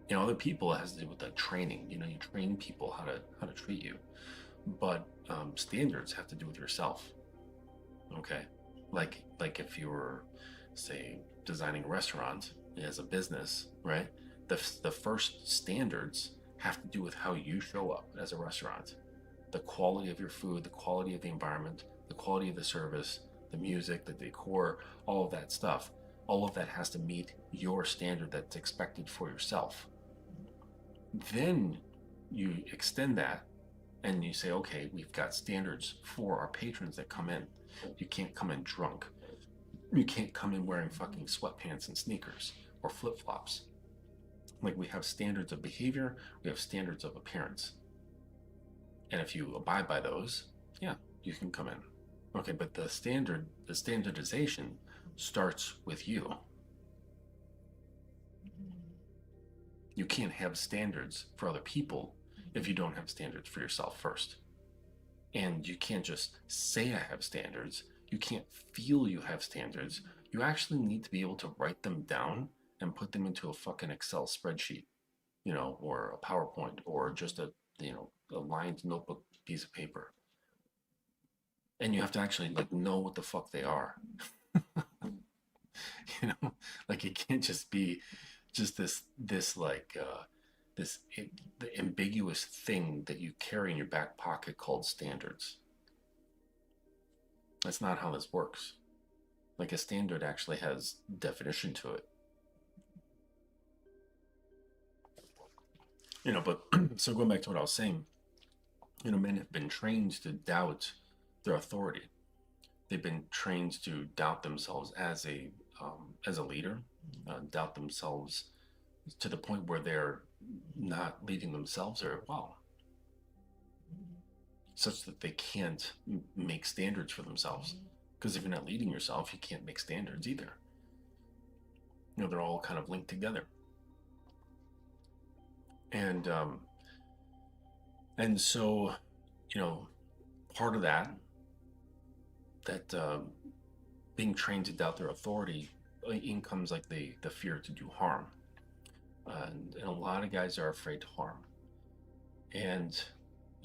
You know, other people, it has to do with the training. You know, you train people how to treat you, but standards have to do with yourself. Okay, like if you were, say, designing a restaurant as a business, right? The first standards have to do with how you show up as a restaurant, the quality of your food, the quality of the environment, the quality of the service, the music, the decor, all of that stuff. All of that has to meet your standard that's expected for yourself. Then you extend that and you say, okay, we've got standards for our patrons that come in. You can't come in drunk. You can't come in wearing fucking sweatpants and sneakers or flip-flops. Like, we have standards of behavior, we have standards of appearance. And if you abide by those, yeah, you can come in. Okay, but the standardization starts with you. You can't have standards for other people if you don't have standards for yourself first. And you can't just say I have standards. You can't feel you have standards. You actually need to be able to write them down and put them into a fucking Excel spreadsheet, you know, or a PowerPoint, or just a lined notebook piece of paper. And you have to actually like know what the fuck they are. You know, like, it can't just be just this the ambiguous thing that you carry in your back pocket called standards. That's not how this works. Like, a standard actually has definition to it. You know, but so going back to what I was saying, you know, men have been trained to doubt their authority. They've been trained to doubt themselves as a leader, doubt themselves to the point where they're not leading themselves very well, such that they can't make standards for themselves. Because if you're not leading yourself, you can't make standards either. You know, they're all kind of linked together. And and so, you know, part of that being trained to doubt their authority, in comes like the fear to do harm. And a lot of guys are afraid to harm. And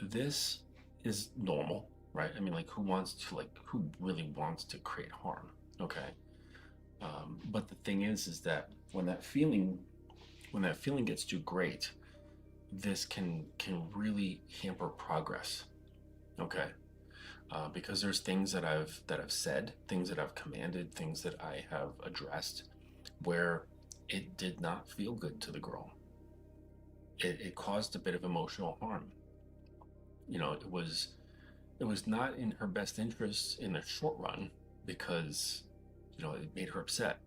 this is normal, right? I mean, like, who really wants to create harm? Okay. But the thing is that when that feeling gets too great, this can really hamper progress. Okay. Because there's things that I've said, things that I've commanded, things that I have addressed, where it did not feel good to the girl. It caused a bit of emotional harm. It was not in her best interest in the short run, because it made her upset,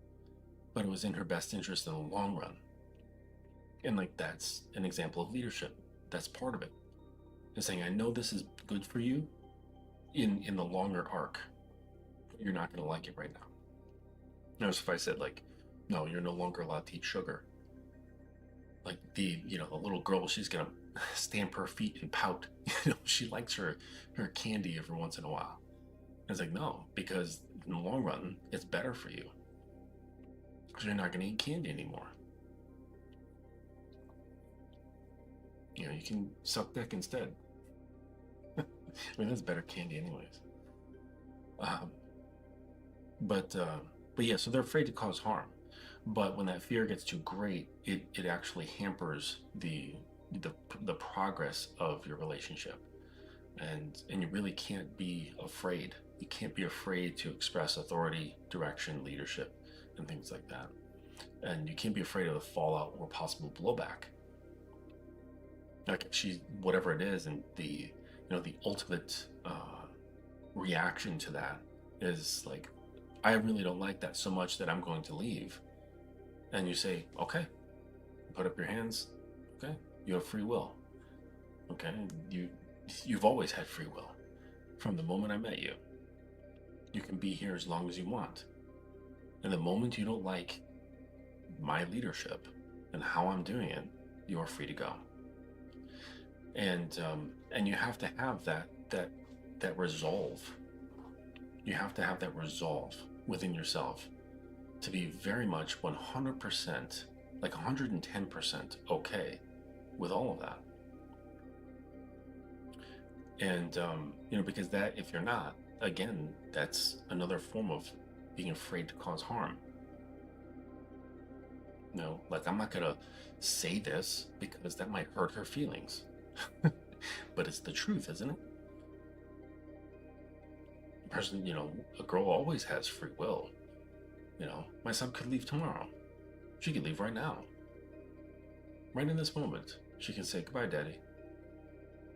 but it was in her best interest in the long run. And like, that's an example of leadership. That's part of it. And saying, I know this is good for you in the longer arc. You're not going to like it right now. Notice if I said, like, no, you're no longer allowed to eat sugar. Like, the little girl, she's gonna stamp her feet and pout. She likes her candy every once in a while. And it's like, no, because in the long run, it's better for you, because you're not gonna eat candy anymore. You can suck dick instead. I mean, that's better candy anyways. Um, but yeah, so they're afraid to cause harm. But when that fear gets too great, it actually hampers the the progress of your relationship. And you really can't be afraid. You can't be afraid to express authority, direction, leadership, and things like that. And you can't be afraid of the fallout or possible blowback. Like, whatever it is, and the ultimate reaction to that is like, I really don't like that so much that I'm going to leave. And you say, okay, put up your hands. Okay, you have free will. Okay, you've always had free will from the moment I met you. You can be here as long as you want. And the moment you don't like my leadership and how I'm doing it, you are free to go. And you have to have that resolve. You have to have that resolve within yourself to be very much 100%, like 110% okay with all of that. And because that, if you're not, again, that's another form of being afraid to cause harm. Like, I'm not gonna say this because that might hurt her feelings. But it's the truth, isn't it? A girl always has free will. My son could leave tomorrow. She could leave right now. Right in this moment, she can say, goodbye, Daddy.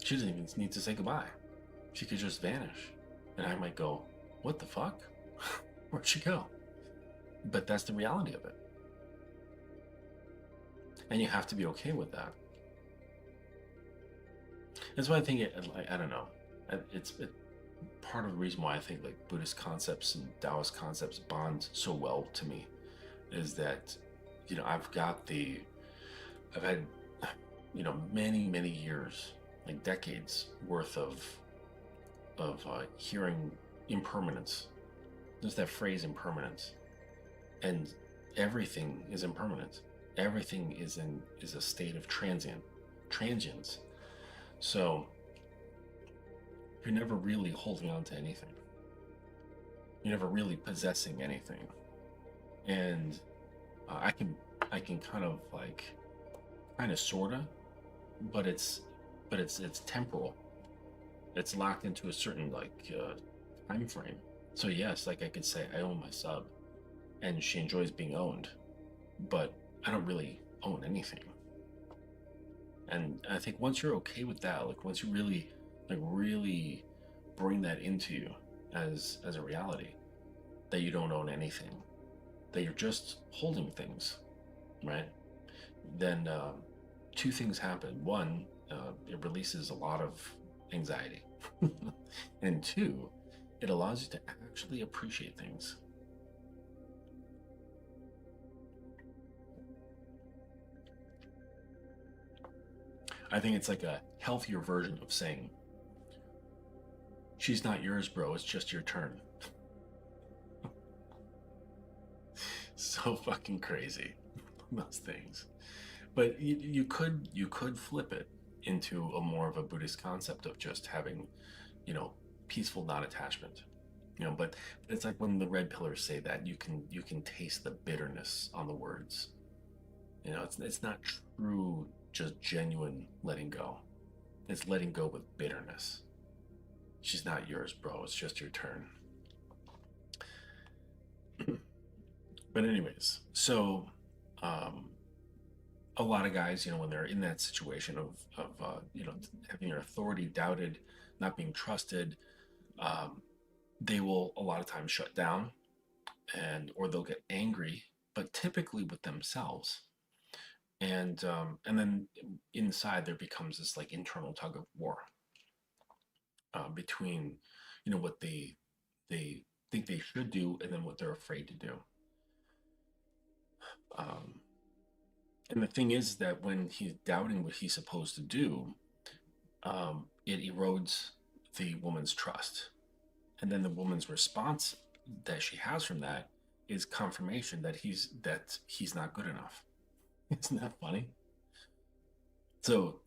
She doesn't even need to say goodbye. She could just vanish. And I might go, what the fuck? Where'd she go? But that's the reality of it. And you have to be okay with that. That's why I think I don't know. It's part of the reason why I think, like, Buddhist concepts and Taoist concepts bond so well to me is that, I've had, many years, like decades worth of hearing impermanence. There's that phrase, impermanence, and everything is impermanent. Everything is a state of transience. So you're never really holding on to anything. You're never really possessing anything. And I can kind of sorta, but it's temporal. It's locked into a certain time frame. So yes, like, I could say I own my sub, and she enjoys being owned, but I don't really own anything. And I think once you're okay with that, like, once you really bring that into you as a reality, that you don't own anything, that you're just holding things, right? Then two things happen. One, it releases a lot of anxiety. And two, it allows you to actually appreciate things. I think it's like a healthier version of saying, she's not yours, bro, it's just your turn. So fucking crazy, those things. But you could flip it into a more of a Buddhist concept of just having, you know, peaceful non-attachment. You know, but it's like when the red pillars say that you can taste the bitterness on the words. You know, it's not true, just genuine letting go. It's letting go with bitterness. She's not yours, bro. It's just your turn. But anyways, so um, a lot of guys, you know, when they're in that situation of you know, having their authority doubted, not being trusted, um, they will a lot of times shut down, or they'll get angry, but typically with themselves. And then inside there becomes this like internal tug of war between, you know, what they think they should do and then what they're afraid to do. Um, and the thing is that when he's doubting what he's supposed to do, it erodes the woman's trust. And then the woman's response that she has from that is confirmation that he's not good enough. Isn't that funny? So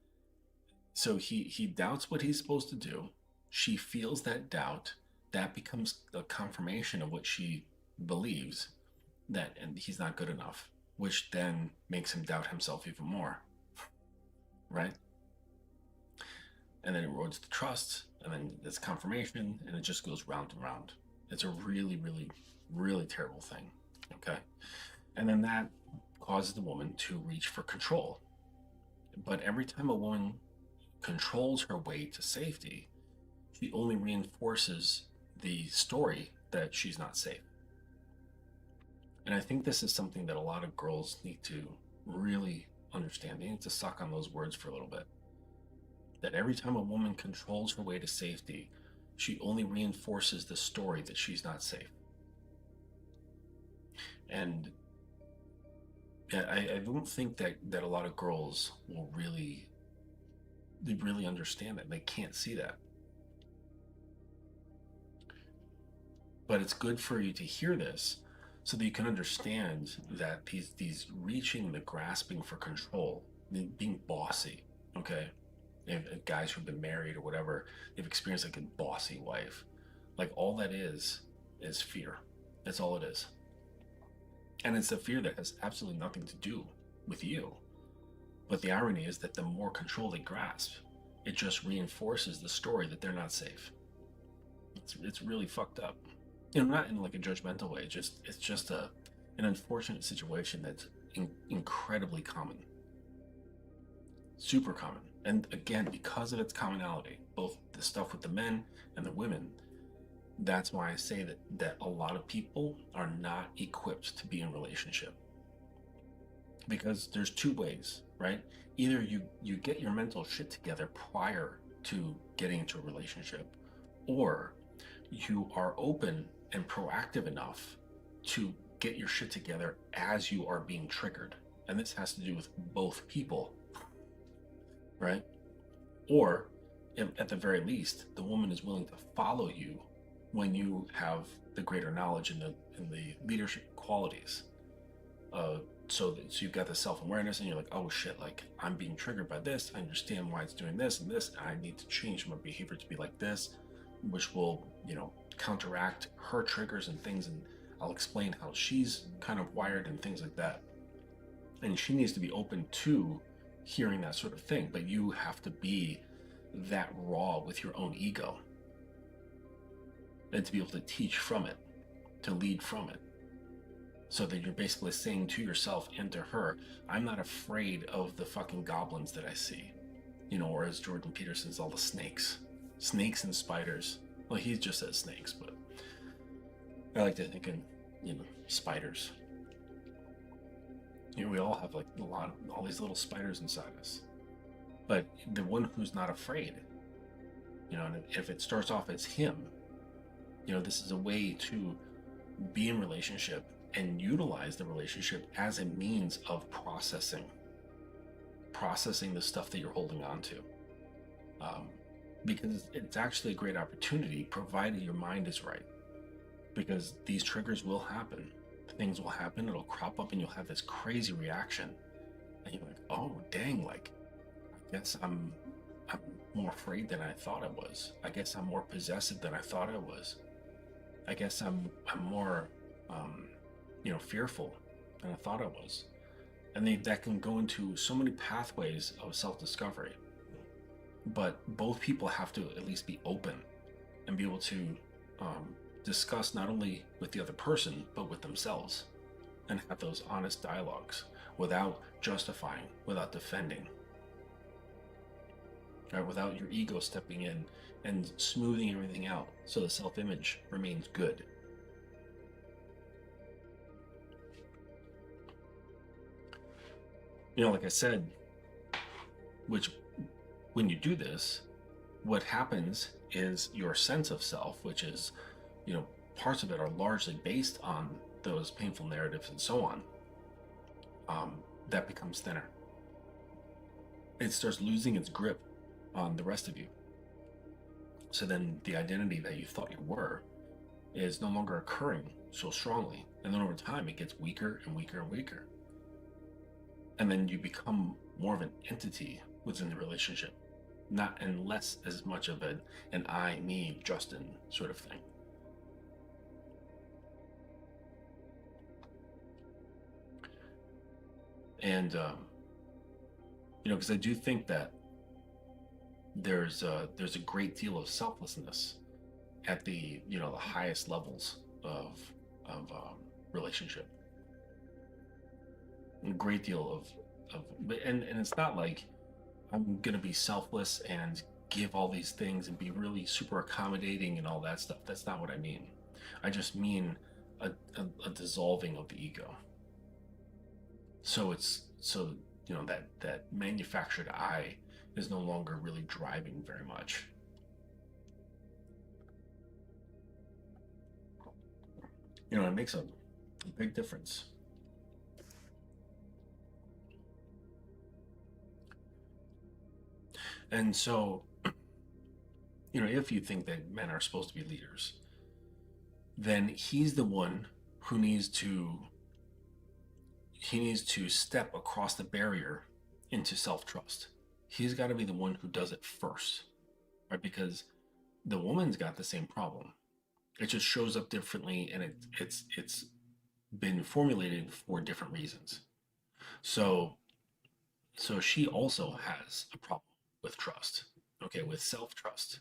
he doubts what he's supposed to do. She feels that doubt. That becomes a confirmation of what she believes, that and he's not good enough, which then makes him doubt himself even more. Right? And then it erodes the trust, and then it's confirmation, and it just goes round and round. It's a really, really, really terrible thing. Okay? And then that causes the woman to reach for control. But every time a woman controls her way to safety, she only reinforces the story that she's not safe. And I think this is something that a lot of girls need to really understand. They need to suck on those words for a little bit. That every time a woman controls her way to safety, she only reinforces the story that she's not safe. And I don't think that a lot of girls will really understand that. They can't see that. But it's good for you to hear this so that you can understand that these reaching, the grasping for control, being bossy, okay? If guys who've been married or whatever, they've experienced like a bossy wife. Like all that is fear. That's all it is. And it's a fear that has absolutely nothing to do with you. But the irony is that the more control they grasp, it just reinforces the story that they're not safe. It's really fucked up. You know, not in like a judgmental way. It's just an unfortunate situation that's incredibly common. Super common. And again, because of its commonality, both the stuff with the men and the women, that's why I say that a lot of people are not equipped to be in a relationship. Because there's two ways, right? Either you get your mental shit together prior to getting into a relationship, or you are open and proactive enough to get your shit together as you are being triggered. And this has to do with both people, right? Or at the very least, the woman is willing to follow you when you have the greater knowledge and the leadership qualities. So you've got the self-awareness and you're like, oh shit, like I'm being triggered by this. I understand why it's doing this and this. I need to change my behavior to be like this, which will, you know, counteract her triggers and things. And I'll explain how she's kind of wired and things like that. And she needs to be open to hearing that sort of thing, but you have to be that raw with your own ego and to be able to teach from it, to lead from it, so that you're basically saying to yourself and to her, I'm not afraid of the fucking goblins that I see, you know, or as Jordan Peterson's, all the snakes and spiders. Well, he just says snakes, but I like to think in, you know, spiders. You know, we all have like all these little spiders inside us. But the one who's not afraid, you know, and if it starts off as him, you know, this is a way to be in relationship and utilize the relationship as a means of processing processing the stuff that you're holding on to. Because it's actually a great opportunity, provided your mind is right. Because these triggers will happen. Things will happen, it'll crop up, and you'll have this crazy reaction. And you're like, oh, dang, like, I guess I'm more afraid than I thought I was. I guess I'm more possessive than I thought I was. I guess I'm more, fearful than I thought I was. And that can go into so many pathways of self-discovery. But both people have to at least be open and be able to discuss not only with the other person, but with themselves, and have those honest dialogues without justifying, without defending, right? Without your ego stepping in and smoothing everything out so the self-image remains good. Like I said, which when you do this, what happens is your sense of self, which is, parts of it are largely based on those painful narratives and so on, that becomes thinner. It starts losing its grip on the rest of you. So then the identity that you thought you were is no longer occurring so strongly. And then over time, it gets weaker and weaker and weaker. And then you become more of an entity within the relationship, not and less as much of an I, me, Justin sort of thing. And, because I do think that there's a great deal of selflessness at the, the highest levels of relationship. A great deal and it's not like I'm gonna be selfless and give all these things and be really super accommodating and all that stuff. That's not what I mean. I just mean a dissolving of the ego. So that manufactured I is no longer really driving very much. It makes a big difference. And so, if you think that men are supposed to be leaders, then he's the one who needs to step across the barrier into self-trust. He's got to be the one who does it first, right? Because the woman's got the same problem. It just shows up differently, and it's been formulated for different reasons. So she also has a problem with trust, okay, with self-trust,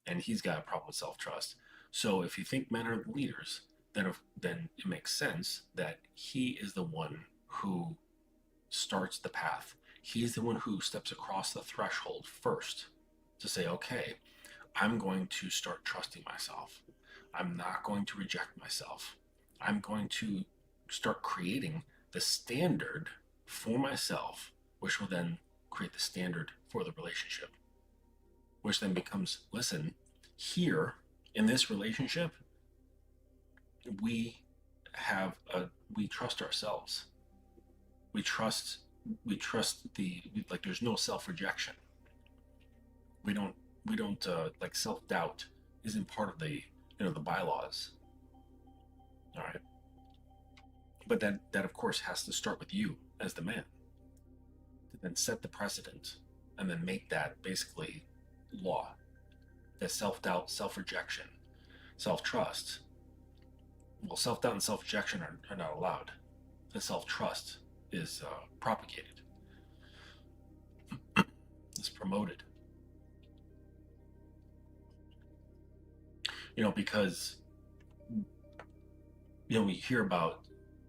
and he's got a problem with self-trust. So if you think men are leaders, then it makes sense that he is the one who starts the path. He's the one who steps across the threshold first to say, okay, I'm going to start trusting myself. I'm not going to reject myself. I'm going to start creating the standard for myself, which will then create the standard for the relationship, which then becomes, listen, here in this relationship, we trust ourselves. We trust there's no self-rejection. We don't self-doubt isn't part of the bylaws. All right. But that of course has to start with you as the man, to then set the precedent and then make that basically law. That self-doubt, self-rejection, self-trust. Well, self-doubt and self-rejection are not allowed. The self-trust is propagated. It's promoted. Because we hear about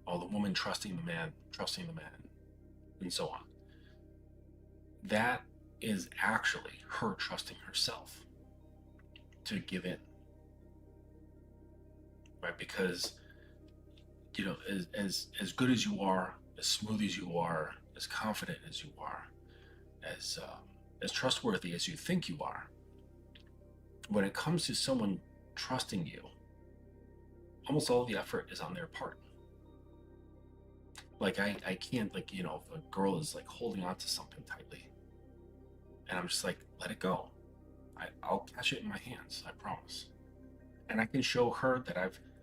all the woman trusting the man, and so on. That is actually her trusting herself to give in, right? Because as good as you are, as smooth as you are, as confident as you are, as trustworthy as you think you are, when it comes to someone trusting you, almost all the effort is on their part. Like I can't, like, if a girl is like holding on to something tightly, and I'm just like, let it go. I'll catch it in my hands, I promise. And I can show her that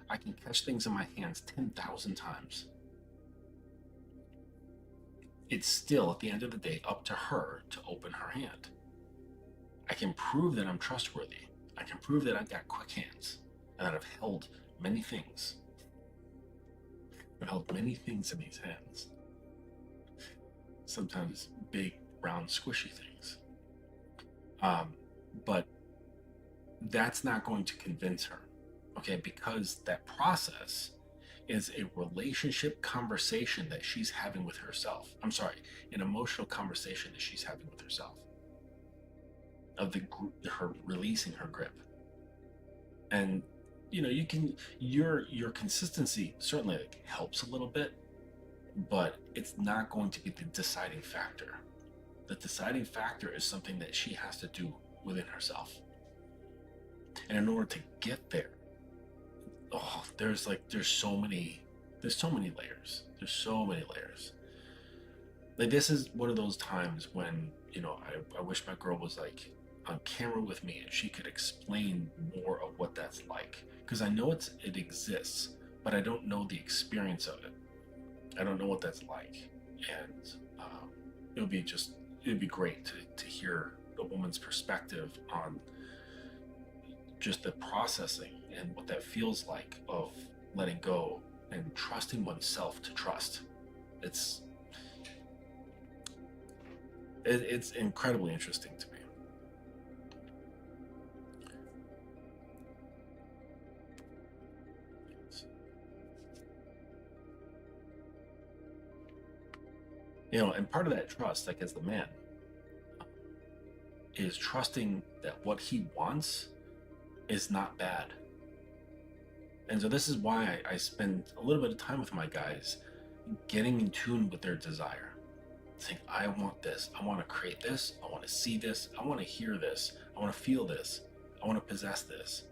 I can catch things in my hands 10,000 times. It's still at the end of the day up to her to open her hand. I can prove that I'm trustworthy. I can prove that I've got quick hands and that I've held many things. I've held many things in these hands. Sometimes big, round, squishy things. But that's not going to convince her, okay? Because that process is a relationship conversation that she's having with herself. I'm sorry, an emotional conversation that she's having with herself, of her releasing her grip. And you can your consistency certainly like helps a little bit, but it's not going to be the deciding factor. The deciding factor is something that she has to do within herself. And in order to get there, there's so many layers. There's so many layers. Like, this is one of those times when, I wish my girl was like on camera with me and she could explain more of what that's like. Because I know it exists, but I don't know the experience of it. I don't know what that's like. And it would be great to hear a woman's perspective on just the processing and what that feels like of letting go and trusting oneself to trust. It's incredibly interesting to me. And part of that trust, like as the man, is trusting that what he wants is not bad. And so this is why I spend a little bit of time with my guys getting in tune with their desire. Saying, I want this. I want to create this. I want to see this. I want to hear this. I want to feel this. I want to possess this.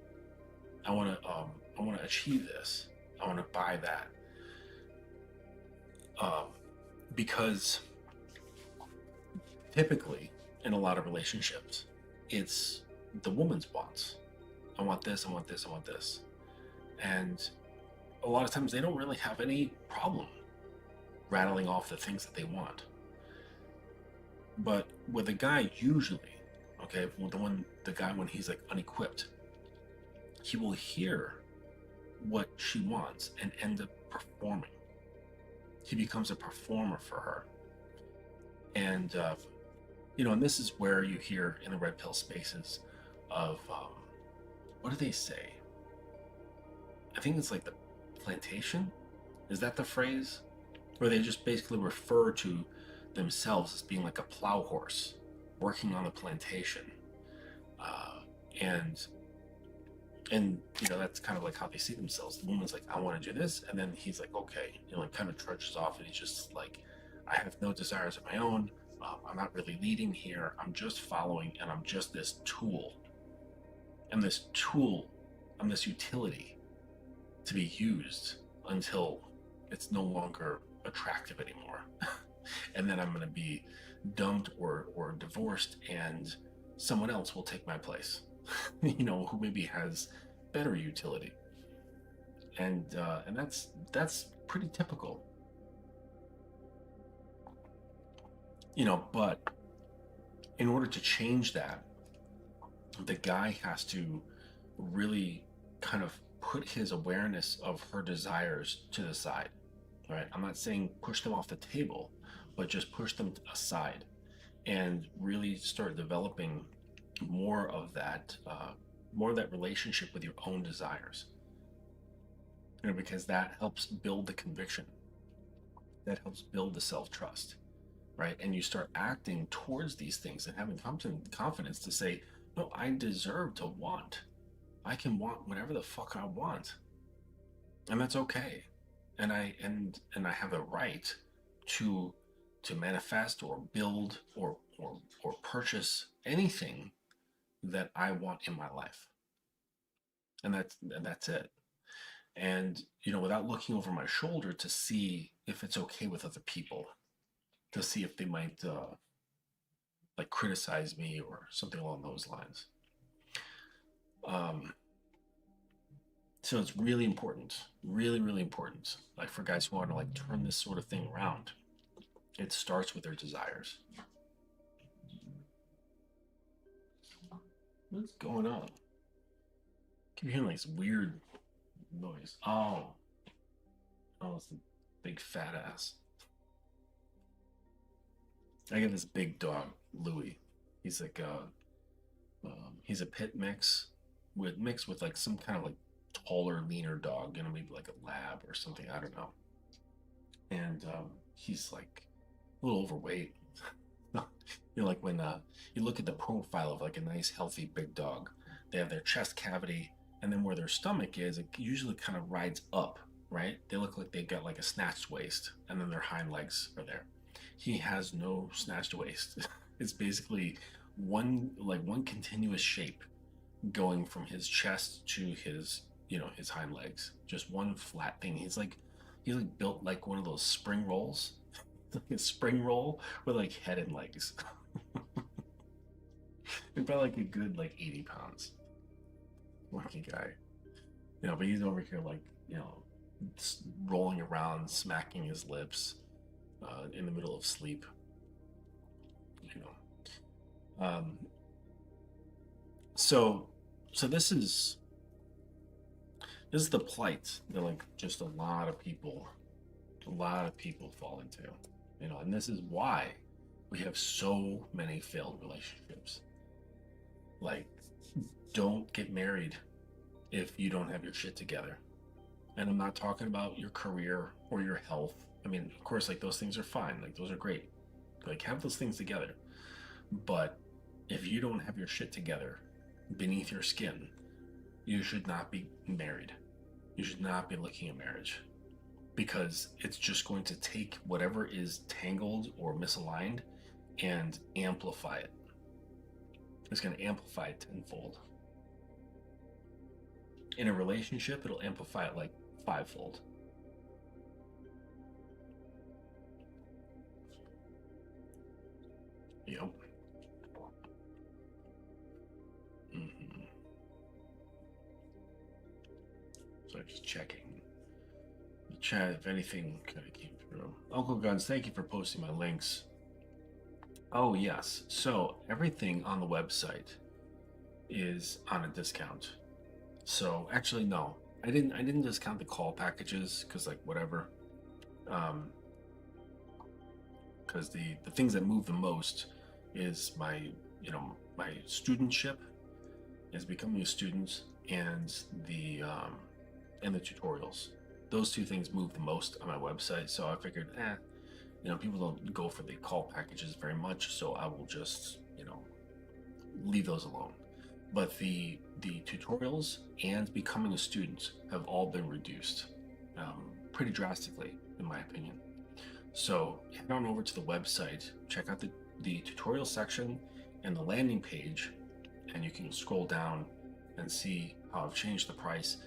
I want to achieve this. I want to buy that. Because typically in a lot of relationships, it's the woman's wants. I want this. I want this. I want this. And a lot of times they don't really have any problem rattling off the things that they want. But with a guy, usually, okay, the guy when he's like unequipped, he will hear what she wants and end up performing. He becomes a performer for her. And and this is where you hear in the red pill spaces of what do they say? I think it's like the plantation. Is that the phrase? Where they just basically refer to themselves as being like a plow horse working on the plantation. And that's kind of like how they see themselves. The woman's like, I want to do this, and then he's like, okay, like kind of trudges off, and he's just like, I have no desires of my own. I'm not really leading here. I'm just following, and I'm just this tool. I'm this utility to be used until it's no longer attractive anymore. And then I'm going to be dumped or divorced, and someone else will take my place, who maybe has better utility. And that's pretty typical. But in order to change that, the guy has to really kind of put his awareness of her desires to the side. Right? I'm not saying push them off the table, but just push them aside and really start developing more of that relationship with your own desires. Because that helps build the conviction. That helps build the self-trust, right? And you start acting towards these things and having confidence to say, no, I deserve to want. I can want whatever the fuck I want. And that's okay. And I have the right to manifest or build or purchase anything that I want in my life. And that's it. And, without looking over my shoulder to see if it's okay with other people, to see if they might like criticize me or something along those lines. Um, so it's really important, really, really important. Like for guys who want to like turn this sort of thing around, it starts with their desires. What's going on? Keep hearing like this weird noise. Oh, it's a big fat ass. I got this big dog, Louis. He's like he's a pit mixed with like some kind of like taller, leaner dog, maybe like a lab or something. I don't know. And he's like a little overweight. Like when you look at the profile of like a nice, healthy big dog, they have their chest cavity, and then where their stomach is, it usually kind of rides up, right? They look like they've got like a snatched waist, and then their hind legs are there. He has no snatched waist. It's basically one continuous shape going from his chest to his hind legs. Just one flat thing. He's like built like one of those spring rolls. Like a spring roll with like head and legs. He's probably like a good like 80 pounds. Lucky guy. But he's over here like, rolling around, smacking his lips in the middle of sleep. You know. So this is the plight that like just a lot of people fall into. And this is why we have so many failed relationships. Like, don't get married if you don't have your shit together. And I'm not talking about your career or your health. I mean, of course, like those things are fine. Like those are great. Like have those things together. But if you don't have your shit together beneath your skin, you should not be married. You should not be looking at marriage, because it's just going to take whatever is tangled or misaligned and amplify it. It's going to amplify it tenfold. In a relationship, it'll amplify it like fivefold. Yep. Mm-hmm. So I'm just checking the chat if anything kind of came through. Uncle Guns, thank you for posting my links. Oh yes, so everything on the website is on a discount. So actually, no, I didn't discount the call packages because like whatever. Because the things that move the most is my studentship, is becoming a student, and the tutorials. Those two things move the most on my website. So I figured, people don't go for the call packages very much, so I will just leave those alone. But the tutorials and becoming a student have all been reduced pretty drastically, in my opinion. So head on over to the website, check out the tutorial section and the landing page, and you can scroll down and see how I've changed the price.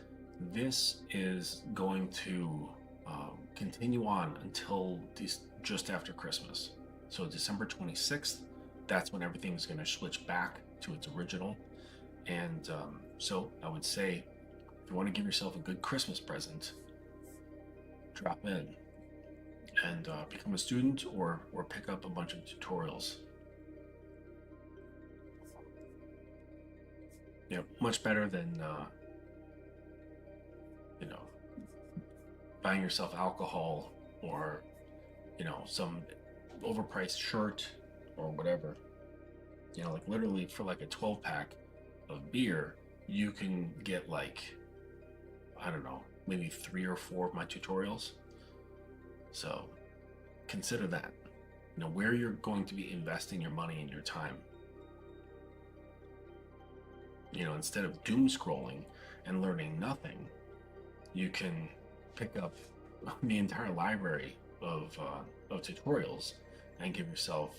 This is going to continue on until just after Christmas. So December 26th, that's when everything's going to switch back to its original. And so I would say, if you want to give yourself a good Christmas present, drop in and become a student or pick up a bunch of tutorials. Much better than buying yourself alcohol or some overpriced shirt or whatever. Like literally for like a 12-pack of beer, you can get like, I don't know, maybe 3 or 4 of my tutorials. So consider that, where you're going to be investing your money and your time. Instead of doom scrolling and learning nothing, you can pick up the entire library of tutorials and give yourself,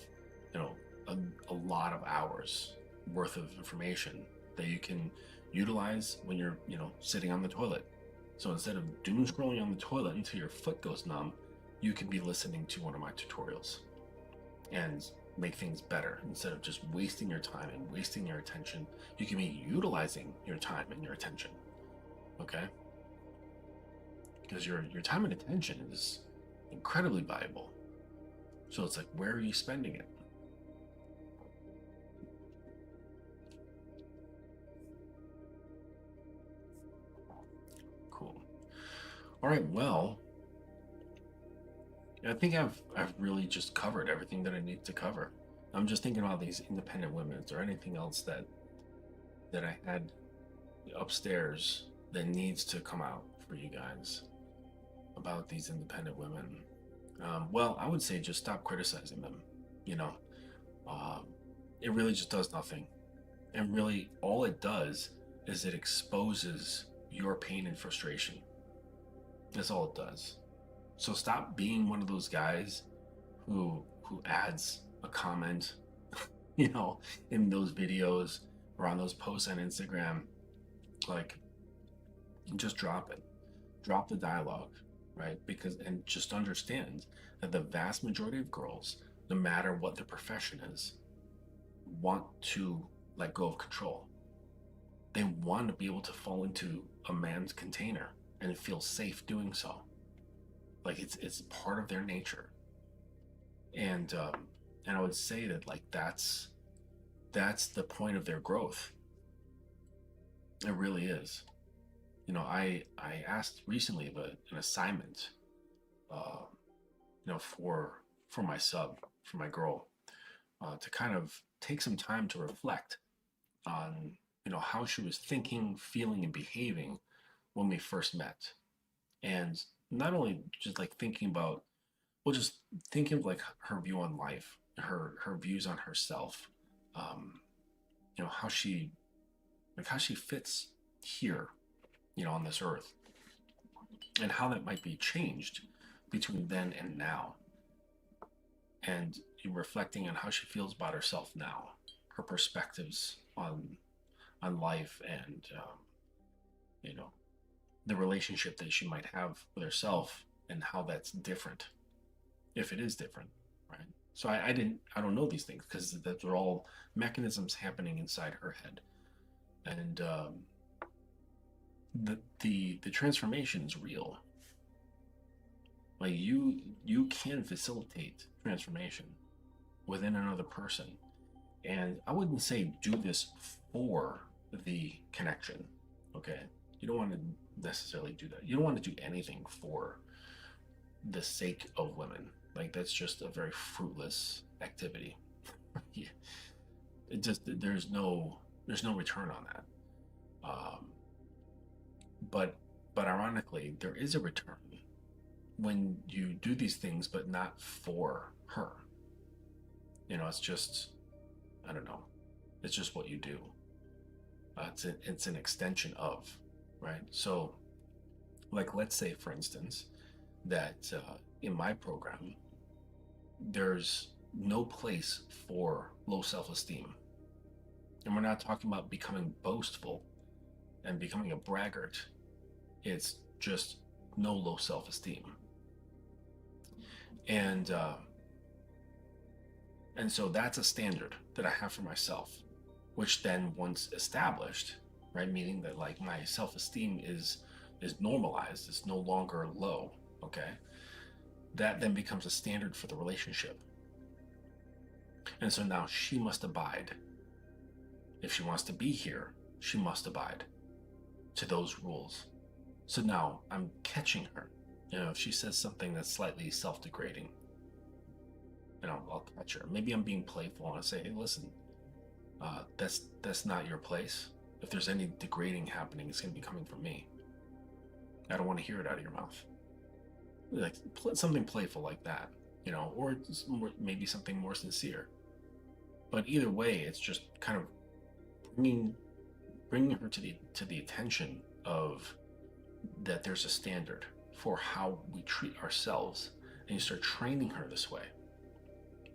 a lot of hours worth of information that you can utilize when you're, sitting on the toilet, So instead of doom scrolling on the toilet until your foot goes numb, you can be listening to one of my tutorials and make things better. Instead of just wasting your time and wasting your attention, you can be utilizing your time and your attention. Okay? Because your time and attention is incredibly valuable. So it's like, where are you spending it? Cool. All right, well, I think I've really just covered everything that I need to cover. I'm just thinking about these independent women. Is there anything else that I had upstairs that needs to come out for you guys about these independent women? Well, I would say just stop criticizing them. You know, it really just does nothing. And really, all it does is it exposes your pain and frustration. That's all it does. So stop being one of those guys who adds a comment, you know, in those videos or on those posts on Instagram. Like, just drop it. Drop the dialogue, right? Because, and just understand that the vast majority of girls, no matter what their profession is, want to let go of control. They want to be able to fall into a man's container and feel safe doing so. Like it's part of their nature. And I would say that like that's the point of their growth. It really is. You know, I asked recently of an assignment, you know, for my sub, for my girl, to kind of take some time to reflect on, you know, how she was thinking, feeling, and behaving when we first met. And not only just like thinking about, well, just thinking of like her view on life, her views on herself, you know, how she fits here, you know, on this earth, and how that might be changed between then and now. And reflecting on how she feels about herself now, her perspectives on life, and you know, the relationship that she might have with herself, and how that's different, if it is different, right? So I don't know these things because they're all mechanisms happening inside her head, and the transformation is real. Like you can facilitate transformation within another person, and I wouldn't say do this for the connection. Okay, you don't want to necessarily do that. You don't want to do anything for the sake of women. Like that's just a very fruitless activity. Yeah. It just there's no return on that. But ironically, there is a return when you do these things, but not for her. You know, it's just, I don't know, it's just what you do. It's an extension of, right? So, like, let's say, for instance, that in my program, there's no place for low self-esteem. And we're not talking about becoming boastful and becoming a braggart. It's just no low self-esteem. And so that's a standard that I have for myself, which then once established, right, meaning that like my self-esteem is normalized, it's no longer low, okay? That then becomes a standard for the relationship. And so now she must abide. If she wants to be here, she must abide to those rules. So now I'm catching her. You know, if she says something that's slightly self-degrading, and I'll catch her. Maybe I'm being playful and I say, hey, listen, that's not your place. If there's any degrading happening, it's going to be coming from me. I don't want to hear it out of your mouth. Like something playful like that, you know, or maybe something more sincere. But either way, it's just kind of bringing her to the attention of that there's a standard for how we treat ourselves, and you start training her this way,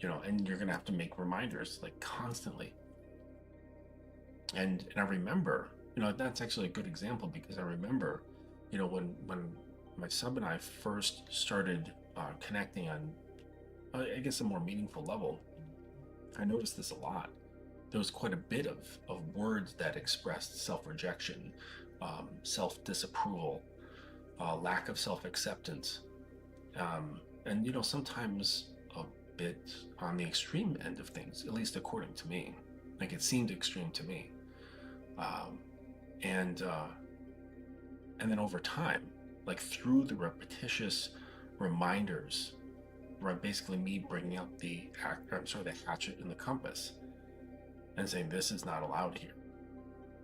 you know, and you're gonna have to make reminders like constantly. And I remember, you know, that's actually a good example because I remember when my sub and I first started connecting on, I guess, a more meaningful level, I noticed this a lot. There was quite a bit of words that expressed self-rejection, self-disapproval, lack of self-acceptance, and sometimes a bit on the extreme end of things, at least according to me. Like, it seemed extreme to me, um, and uh, and then over time, like through the repetitious reminders, right, basically me bringing up the hatchet and the compass, and saying this is not allowed here.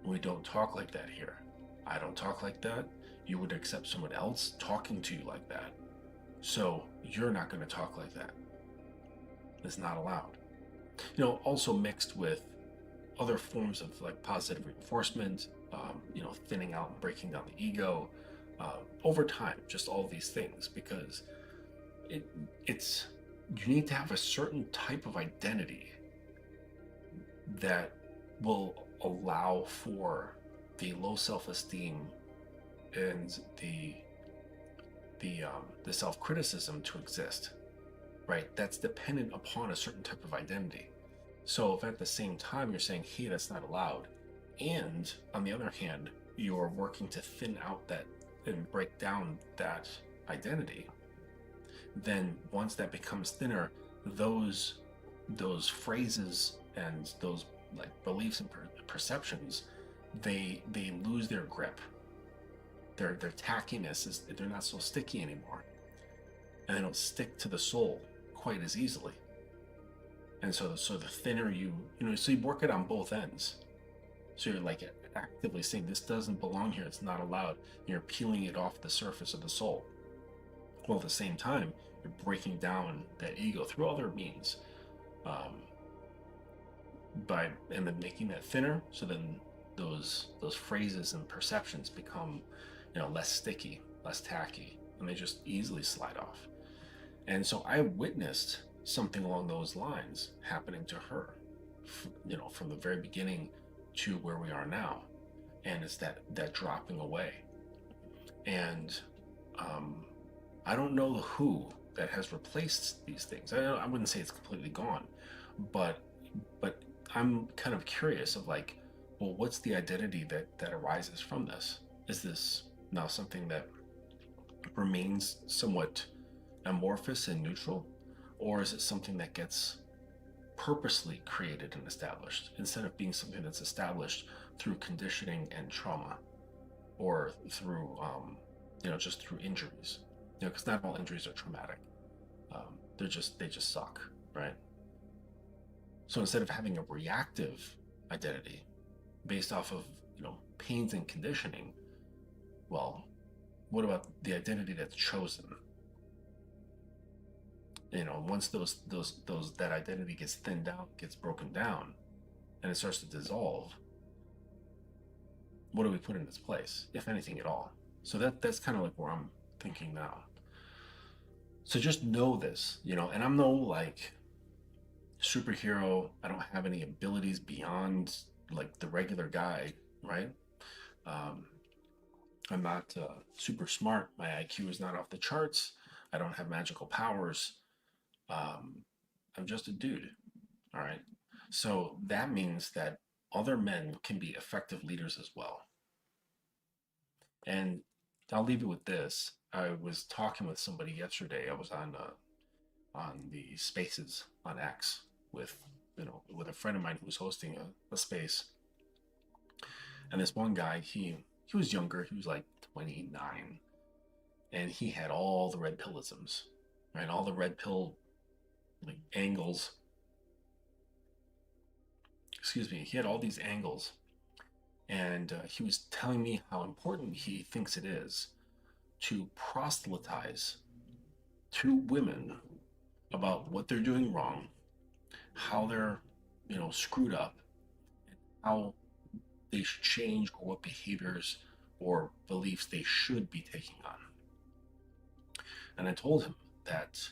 We don't talk like that here. I don't talk like that. You would accept someone else talking to you like that. So you're not going to talk like that. It's not allowed. Also mixed with other forms of like positive reinforcement, thinning out and breaking down the ego, over time, just all these things, because it's you need to have a certain type of identity that will allow for the low self-esteem and the self-criticism to exist, right? That's dependent upon a certain type of identity. So if at the same time you're saying, hey, that's not allowed, and on the other hand, you're working to thin out that and break down that identity, then once that becomes thinner, those phrases and those like beliefs and perceptions, they lose their grip. Their tackiness is, they're not so sticky anymore, and they don't stick to the soul quite as easily. And so the thinner so you work it on both ends. So you're like actively saying this doesn't belong here, it's not allowed. You're peeling it off the surface of the soul. While at the same time, you're breaking down that ego through other means, and then making that thinner. So then those phrases and perceptions become, less sticky, less tacky, and they just easily slide off. And so I witnessed something along those lines happening to her, from the very beginning to where we are now. And it's that dropping away. And I don't know the who that has replaced these things. I wouldn't say it's completely gone, but I'm kind of curious of like, well, what's the identity that arises from this? Is this now something that remains somewhat amorphous and neutral, or is it something that gets purposely created and established instead of being something that's established through conditioning and trauma, or through just through injuries? Because not all injuries are traumatic. They just suck, right? So instead of having a reactive identity based off of pains and conditioning, well, what about the identity that's chosen? Once that identity gets thinned out, gets broken down, and it starts to dissolve, what do we put in its place, if anything at all? So that's kind of like where I'm thinking now. So just know this, and I'm no like superhero. I don't have any abilities beyond like the regular guy, right? I'm not super smart. My IQ is not off the charts. I don't have magical powers. I'm just a dude. All right. So that means that other men can be effective leaders as well. And I'll leave you with this. I was talking with somebody yesterday. I was on the Spaces on X with with a friend of mine who was hosting a space. And this one guy, he was younger. He was like 29, and he had all the red pillisms, right? All the red pill like angles. Excuse me. He had all these angles, and he was telling me how important he thinks it is to proselytize to women about what they're doing wrong, how they're screwed up, and how they should change, or what behaviors or beliefs they should be taking on. And I told him that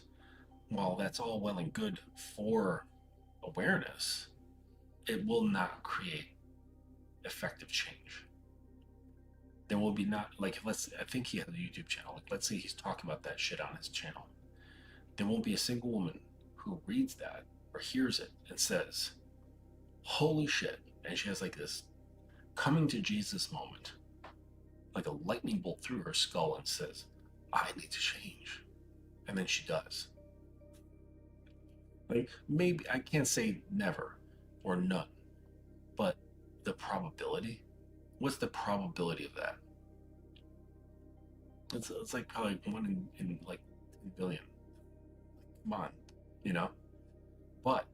while that's all well and good for awareness, it will not create effective change. there will be not like I think he has a YouTube channel. Like let's say he's talking about that shit on his channel. There won't be a single woman who reads that or hears it and says, "Holy shit!" And she has like this coming to Jesus moment, like a lightning bolt through her skull, and says, "I need to change," and then she does. Like maybe I can't say never or none, but the probability. What's the probability of that? It's like probably one in like 10 billion. Come on, you know? But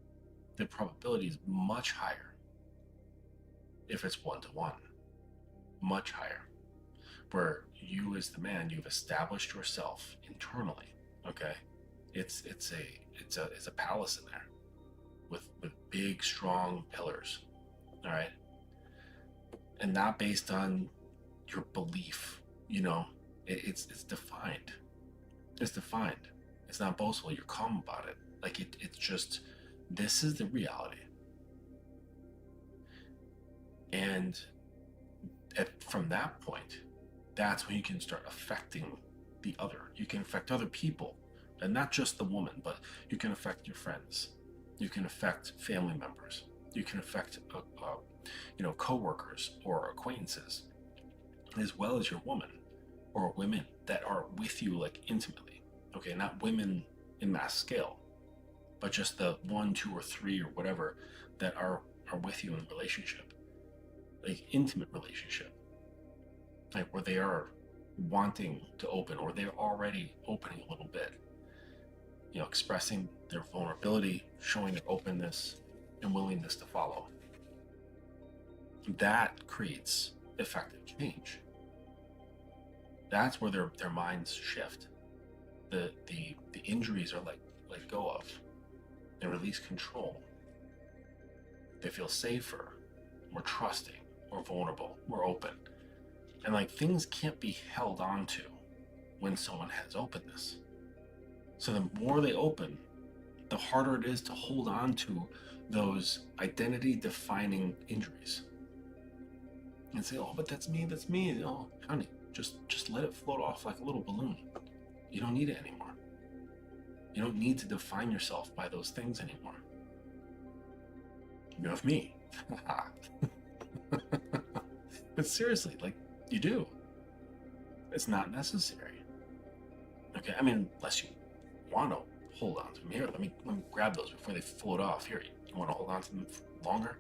the probability is much higher if it's 1-to-1. Much higher. Where you as the man, you've established yourself internally. Okay? It's a palace in there with big strong pillars. All right? And not based on your belief, you know. It's defined. It's defined. It's not boastful. You're calm about it. Like it's just, this is the reality. And from that point, that's when you can start affecting the other. You can affect other people, and not just the woman, but you can affect your friends. You can affect family members. You can affect, coworkers or acquaintances, as well as your woman or women that are with you like intimately. Okay, not women in mass scale, but just the 1, 2, or 3 or whatever that are with you in a relationship, like intimate relationship, like where they are wanting to open or they're already opening a little bit, expressing their vulnerability, showing their openness and willingness to follow. That creates effective change. That's where their minds shift. The injuries are let go of. They release control. They feel safer, more trusting, more vulnerable, more open. And like things can't be held on to when someone has openness. So the more they open, the harder it is to hold on to those identity defining injuries. And say, "Oh, but that's me, that's me." Oh, honey, just let it float off like a little balloon. You don't need it anymore. You don't need to define yourself by those things anymore. You're with me. But seriously, like, you do. It's not necessary. Okay, I mean, unless you want to hold on to them. Here, let me grab those before they float off. Here, you want to hold on to them longer?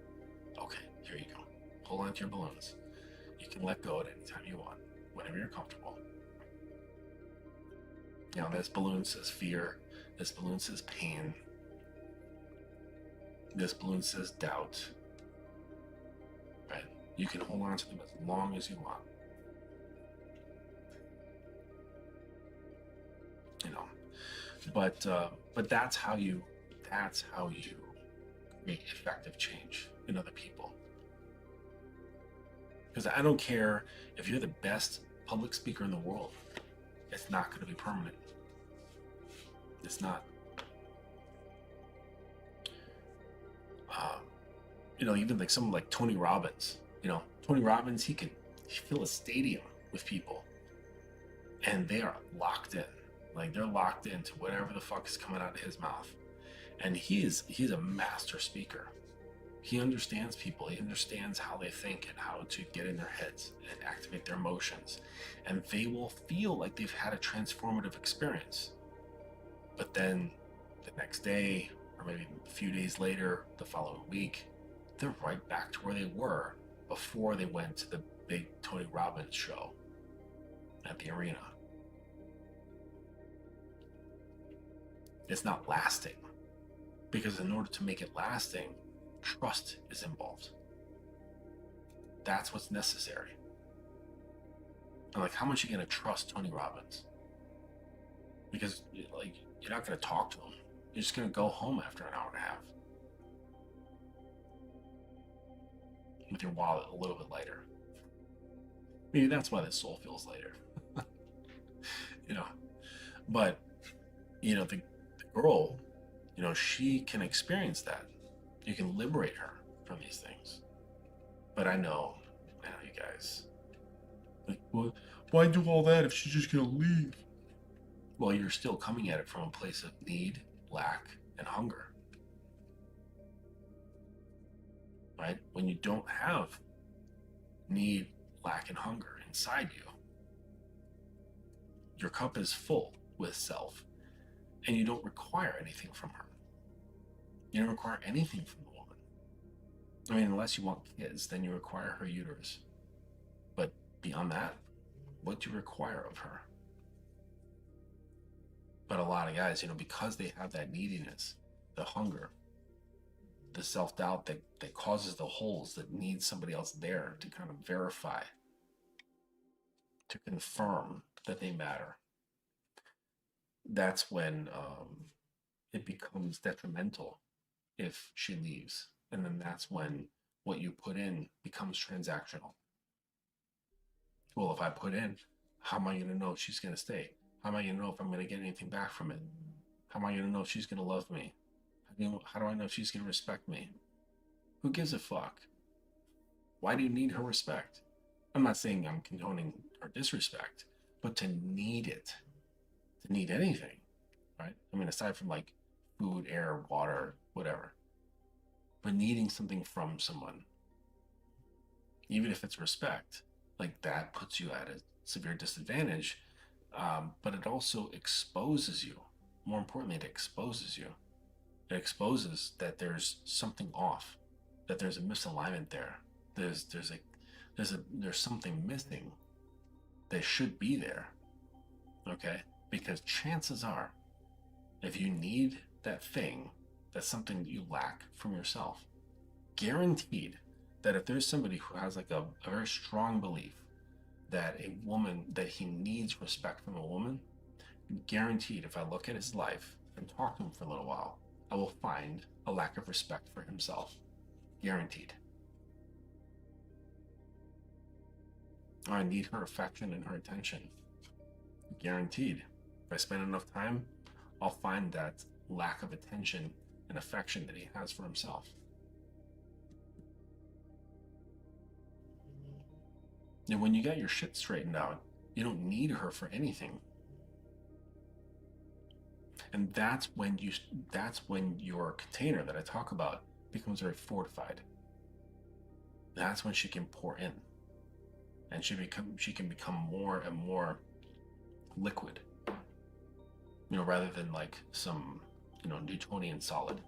Okay, here you go. Hold on to your balloons. You can let go at any time you want, whenever you're comfortable. This balloon says fear. This balloon says pain. This balloon says doubt. Right? You can hold on to them as long as you want. But that's how you create effective change in other people. Because I don't care if you're the best public speaker in the world, it's not going to be permanent. It's not. Even like someone like Tony Robbins. Tony Robbins, he can fill a stadium with people, and they are locked in. Like they're locked into whatever the fuck is coming out of his mouth, and he's a master speaker. He understands people. He understands how they think and how to get in their heads and activate their emotions. And they will feel like they've had a transformative experience. But then the next day, or maybe a few days later, the following week, they're right back to where they were before they went to the big Tony Robbins show at the arena. It's not lasting. Because in order to make it lasting, trust is involved. That's what's necessary. And like, how much are you going to trust Tony Robbins? Because like, you're not going to talk to him. You're just going to go home after an hour and a half with your wallet a little bit lighter. Maybe that's why the soul feels lighter. But the girl, she can experience that. You can liberate her from these things. But I know you guys, Like, well, why do all that if she's just gonna leave? Well, you're still coming at it from a place of need, lack, and hunger, right? When you don't have need, lack, and hunger inside you, your cup is full with self, and you don't require anything from her. You don't require anything from the woman. I mean, unless you want kids, then you require her uterus. But beyond that, what do you require of her? But a lot of guys, because they have that neediness, the hunger, the self-doubt that causes the holes, that needs somebody else there to kind of verify, to confirm that they matter, that's when it becomes detrimental if she leaves. And then that's when what you put in becomes transactional. Well, if I put in, how am I going to know if she's going to stay? How am I going to know if I'm going to get anything back from it? How am I going to know if she's going to love me? How do I know if she's going to respect me? Who gives a fuck? Why do you need her respect? I'm not saying I'm condoning her disrespect, but to need it, to need anything, right? I mean, aside from like food, air, water, whatever, but needing something from someone, even if it's respect, like that puts you at a severe disadvantage. But it also exposes you. More importantly, it exposes you. It exposes that there's something off, that there's a misalignment there. There's something missing that should be there. Okay? Because chances are, if you need that thing, that's something that you lack from yourself. Guaranteed that if there's somebody who has like a very strong belief that he needs respect from a woman, guaranteed if I look at his life and talk to him for a little while, I will find a lack of respect for himself. Guaranteed. I need her affection and her attention. Guaranteed. If I spend enough time, I'll find that lack of attention and affection that he has for himself. And when you got your shit straightened out, you don't need her for anything. And that's when your container that I talk about becomes very fortified. That's when she can pour in, and she can become more and more liquid. Rather than like some Newtonian solid.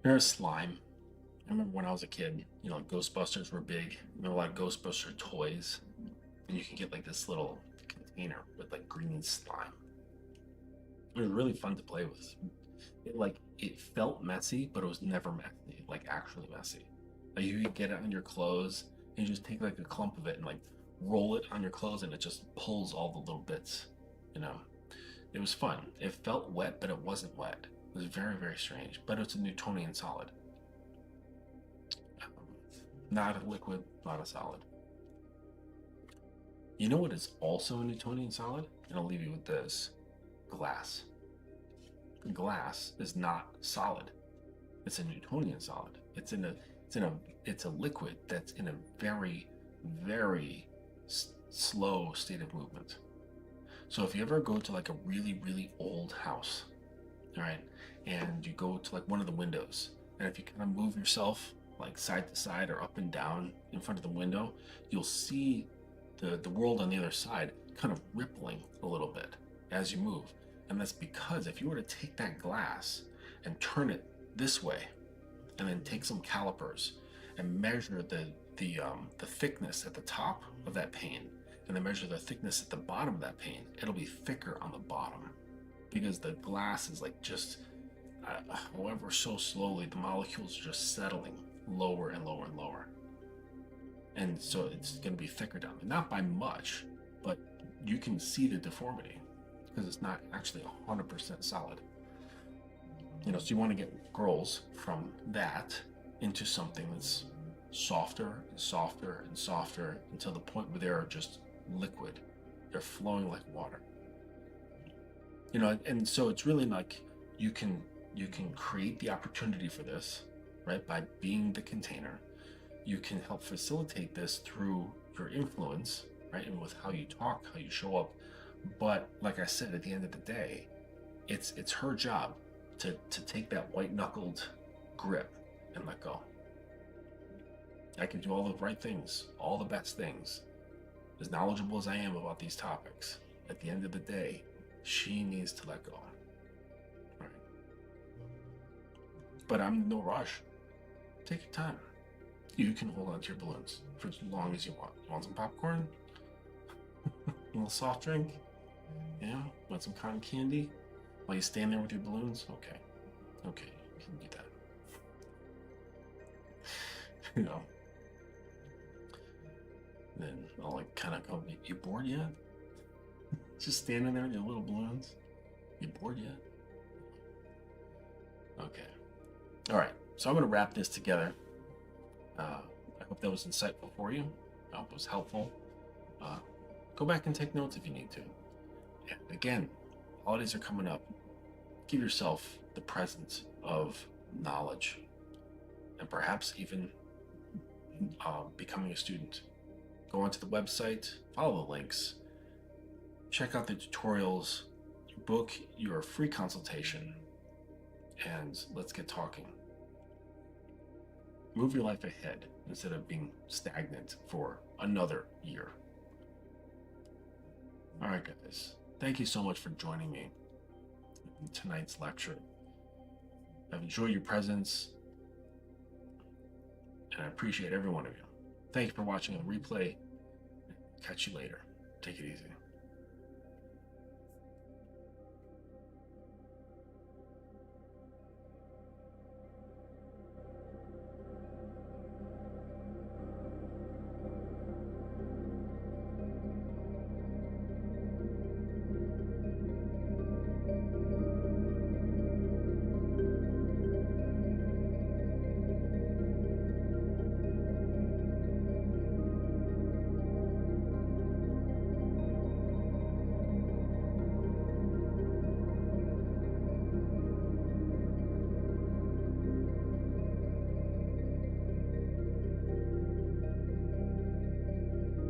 There's slime. I remember when I was a kid, Ghostbusters were big. A lot of Ghostbuster toys, and you can get like this little container with like green slime. It was really fun to play with. It felt messy, but it was never messy, like actually messy. Like you could get it on your clothes and you just take like a clump of it and like roll it on your clothes, and it just pulls all the little bits. It was fun. It felt wet, but it wasn't wet. It was very, very strange, but it's a Newtonian solid. Not a liquid, not a solid. You know what is also a Newtonian solid? And I'll leave you with this. Glass. Glass is not solid. It's a Newtonian solid. It's a liquid that's in a very, very slow state of movement. So if you ever go to like a really, really old house, all right, and you go to like one of the windows, and if you kind of move yourself like side to side or up and down in front of the window, you'll see the world on the other side kind of rippling a little bit as you move. And that's because if you were to take that glass and turn it this way, and then take some calipers and measure the thickness at the top of that pane, and then measure the thickness at the bottom of that pane, it'll be thicker on the bottom because the glass is like just, however, so slowly the molecules are just settling lower and lower and lower. And so it's going to be thicker down there. Not by much, but you can see the deformity because it's not actually 100% solid. So you want to get girls from that into something that's softer and softer and softer until the point where they're just liquid. They're flowing like water. And so it's really like you can create the opportunity for this, right? By being the container. You can help facilitate this through your influence, right? And with how you talk, how you show up. But like I said, at the end of the day, it's her job to take that white-knuckled grip and let go. I can do all the right things, all the best things, as knowledgeable as I am about these topics. At the end of the day, she needs to let go. Right? But I'm in no rush. Take your time. You can hold on to your balloons for as long as you want. You want some popcorn? A little soft drink? Yeah? Want some cotton candy? While you stand there with your balloons? Okay. Okay, you can do that. You know. Then I'll like kind of go, you bored yet? Just standing there with your little balloons? You bored yet? Okay. All right. So I'm going to wrap this together. I hope that was insightful for you. I hope it was helpful. Go back and take notes if you need to. And again, holidays are coming up. Give yourself the presence of knowledge and perhaps even becoming a student. Go onto the website, follow the links, check out the tutorials, book your free consultation, and let's get talking. Move your life ahead instead of being stagnant for another year. All right, guys. Thank you so much for joining me in tonight's lecture. I've enjoyed your presence, and I appreciate every one of you. Thank you for watching the replay. Catch you later. Take it easy.